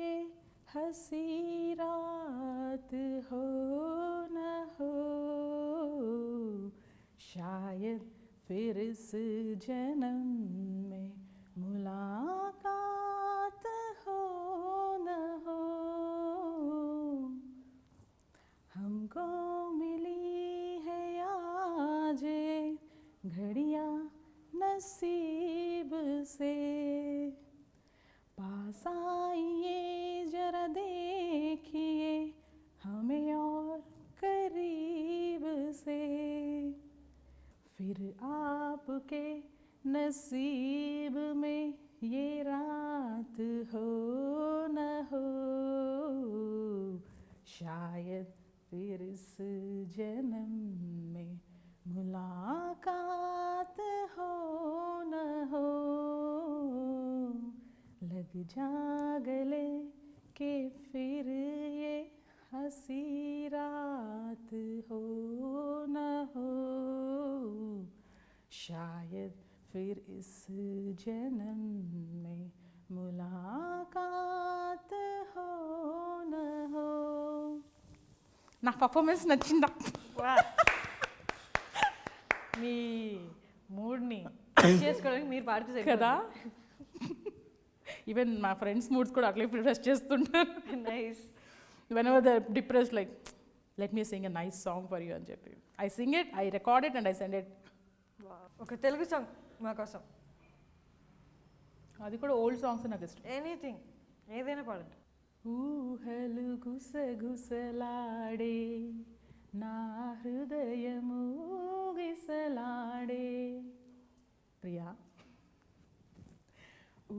ये हंसी रात हो न हो, शायद फिर इस जन्म में मुलाकात हो न हो. हमको मिली है आज घड़ियाँ नसीब से, पास आइए जरा देखिए हमें और करीब से, फिर आपके नसीब में ये रात हो न हो, शायद फिर इस जन्म में मुलाकात हो न हो. लग जा गले के फिर ये हंसी रात हो न हो, शायद फिर इस जन्म में मुलाकात हो न हो. నా పర్ఫార్మెన్స్ నచ్చిందా? మీ మూడ్ని చేసుకోవడానికి మీరు పాడితే కదా. ఈవెన్ మా ఫ్రెండ్స్ మూడ్స్ కూడా అట్లే ప్రిఫరెన్స్ చేస్తుంటారు. Nice. whenever they're depressed, like, let me sing a nice song for you అని చెప్పి I sing it, I record it and I send it. ఒక తెలుగు సాంగ్ మా కోసం, అది కూడా ఓల్డ్ సాంగ్స్ నాకు ఇష్టం. ఎనీథింగ్, ఏదైనా పాడండి. ఊహలు గుసగుసలాడే నా హృదయము గిసలాడే ప్రియా.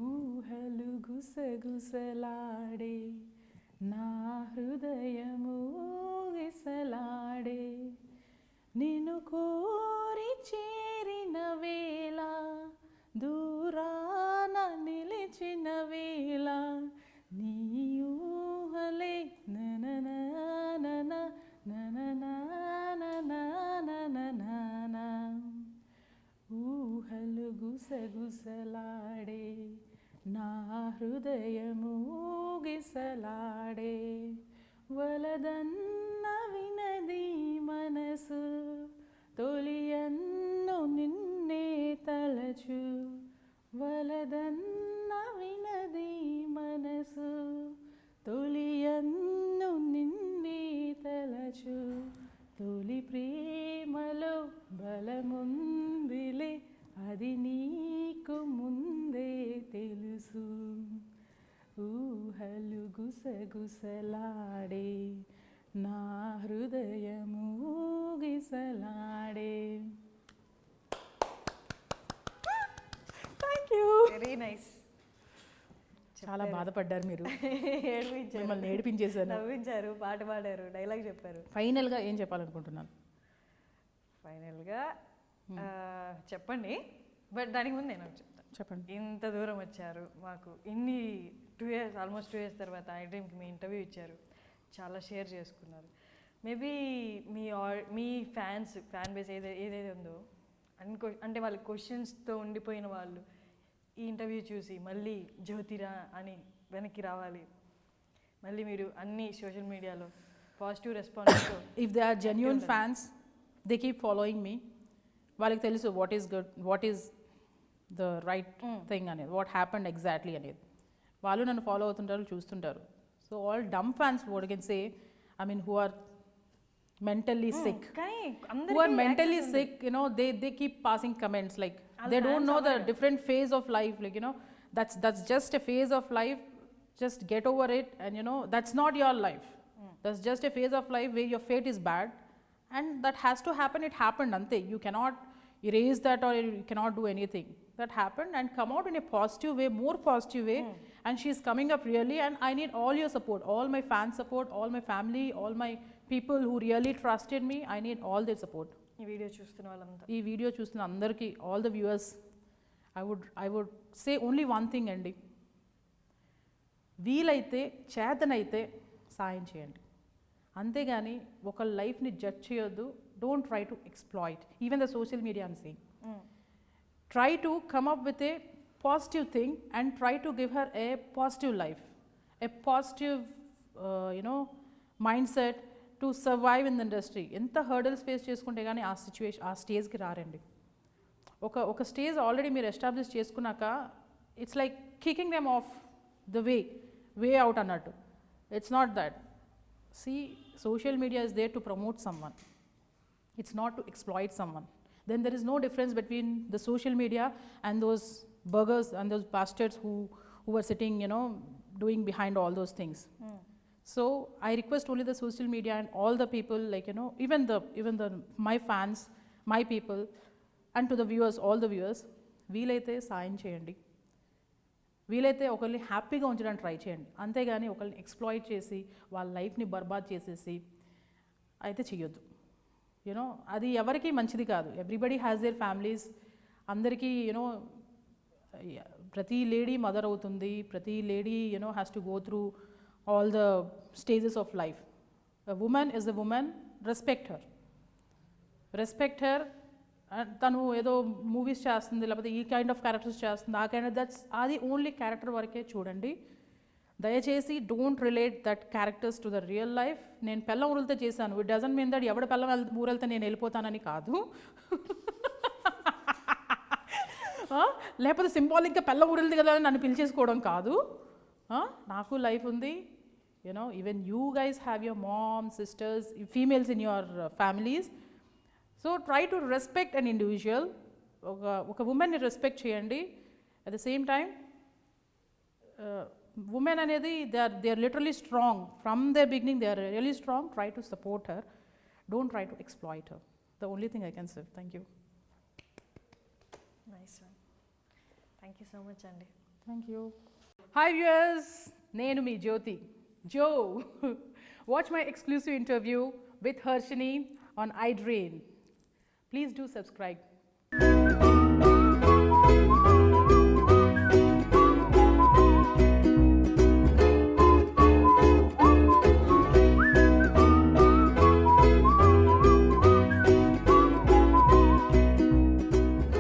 ఊహలు గుసగుసలాడే నా హృదయము గిసలాడే, నిన్ను కోరి చేరిన వేళ దూరాన నిలిచిన వేళ, నీ ఊహలే ననననన ననననననననన, ఊహలు గుసగుసలాడే నా హృదయము గిసలాడే, వలదన్న వినది మనసు తొలియన్ను నిన్నే తలచు, వలదన్న వినది మనసు తొలియన్ను నిన్నే తలచు, తొలి ప్రేమలో బలముందిలే అది నీకు ముందే తెలుసు, ఊహలు గుసగుసలాడే నా హృదయము గిసలాడే. Thank you. Very nice. చాలా బాధపడ్డారు మీరు, ఏడిపించారు, మిమ్మల్ని ఏడిపించేశాను. నవ్వించారు, పాట పాడారు, డైలాగ్ చెప్పారు. ఫైనల్గా ఏం చెప్పాలనుకుంటున్నాను? ఫైనల్గా చెప్పండి, బట్ దానికి ముందు నేను చెప్తాను. చెప్పండి. ఇంత దూరం వచ్చారు, మాకు ఇన్ని 2 years, ఆల్మోస్ట్ 2 years తర్వాత ఐ డ్రీమ్కి మీ ఇంటర్వ్యూ ఇచ్చారు, చాలా షేర్ చేసుకున్నారు. మేబీ మీ ఫ్యాన్ బేస్ ఏదైతే ఉందో అంటే వాళ్ళ క్వశ్చన్స్తో ఉండిపోయిన వాళ్ళు ఈ ఇంటర్వ్యూ చూసి మళ్ళీ జ్యోతిరా అని వెనక్కి రావాలి, మళ్ళీ మీరు అన్ని సోషల్ మీడియాలో positive response. If they are genuine fans, they keep following me. వాళ్ళకి తెలుసు what is good, what is the right thing అనేది, వాట్ హ్యాపెండ్ ఎగ్జాక్ట్లీ అనేది. వాళ్ళు నన్ను ఫాలో అవుతుంటారు, చూస్తుంటారు. So all dumb fans what can say, I mean who are mentally sick. కానీ Who అందరికీ are mentally sick, you know, they keep passing comments like they don't know the different phase of life, like, you know, that's just a phase of life, just get over it, and you know, that's not your life. That's just a phase of life where your fate is bad, and that has to happen. It happened, ante. You cannot erase that, or you cannot do anything. That happened, and come out in a positive way, more positive way. And she's coming up really, and I need all your support, all my fan support, all my family, all my people who really trusted me. I need all their support. ఈ video చూస్తున్న వాళ్ళంతా ఈ video చూస్తున్న అందరికీ, all the viewers, I would say only one thing అండి. వీలైతే చేతనైతే సాయం చేయండి, అంతేగాని ఒక లైఫ్ని జడ్జ్ చేయొద్దు. Don't try to exploit even the social media I'm saying. Try to come up with a positive thing and try to give her a positive life, a positive mindset to survive in the industry. ఎంత hurdles face చేసుకుంటే కానీ ఆ situation, ఆ స్టేజ్కి రారండి. ఒక stage already మీరు establish చేసుకున్నాక it's like kicking them off the way out అన్నట్టు. It's not that. See, social media is there to promote someone, it's not to exploit someone. Then there is no difference between the social media and those burgers and those bastards who were sitting, you know, doing behind all those things. So I request only the social media and all the people, like, you know, even the my fans, my people, and to the viewers, all the viewers, వీలైతే సాయం చేయండి, వీలైతే ఒకరిని హ్యాపీగా ఉంచడానికి try చేయండి, అంతేగాని ఒకరిని ఎక్స్ప్లాయిట్ చేసి వాళ్ళ లైఫ్ని బర్బాద్ చేసేసి అయితే చేయొద్దు. యూనో, అది ఎవరికి మంచిది కాదు. Everybody has their families. అందరికీ, యూనో, ప్రతి లేడీ మదర్ అవుతుంది, ప్రతి lady, you know, has to go through all the stages of life. A women is a women, respect her. తను ఏదో మూవీస్ చేస్తుంది, లేకపోతే ఈ కైండ్ ఆఫ్ క్యారెక్టర్స్ చేస్తుంది, ఆ కైండ్ ఆఫ్ అది ఓన్లీ క్యారెక్టర్ వరకే చూడండి. దయచేసి don't relate that characters to the real life. నేను పెళ్ళం ఊరితే చేశాను, ఇట్ డజంట్ మీన్ దట్ ఎవడ పెళ్ళం ఊరెళ్తే నేను వెళ్ళిపోతానని కాదు. లేకపోతే సింబాలిక్గా పెళ్ళం ఊరెళ్తే కదా నన్ను పిలిచేసుకోవడం కాదు. నాకు లైఫ్ ఉంది. You know, even you guys have your mom, sisters, females in your families. So try to respect an individual. ఒక ఉమెన్ని రెస్పెక్ట్ చేయండి. At the same time, women అనేది they are literally strong from their beginning. They are really strong. Try to support her, don't try to exploit her. The only thing I can say. Thank you. Nice one. Thank you so much అండి. Thank you. Hi viewers, నేను మీ జ్యోతి జో. Watch my exclusive interview with Harshini on iDream. Please do subscribe.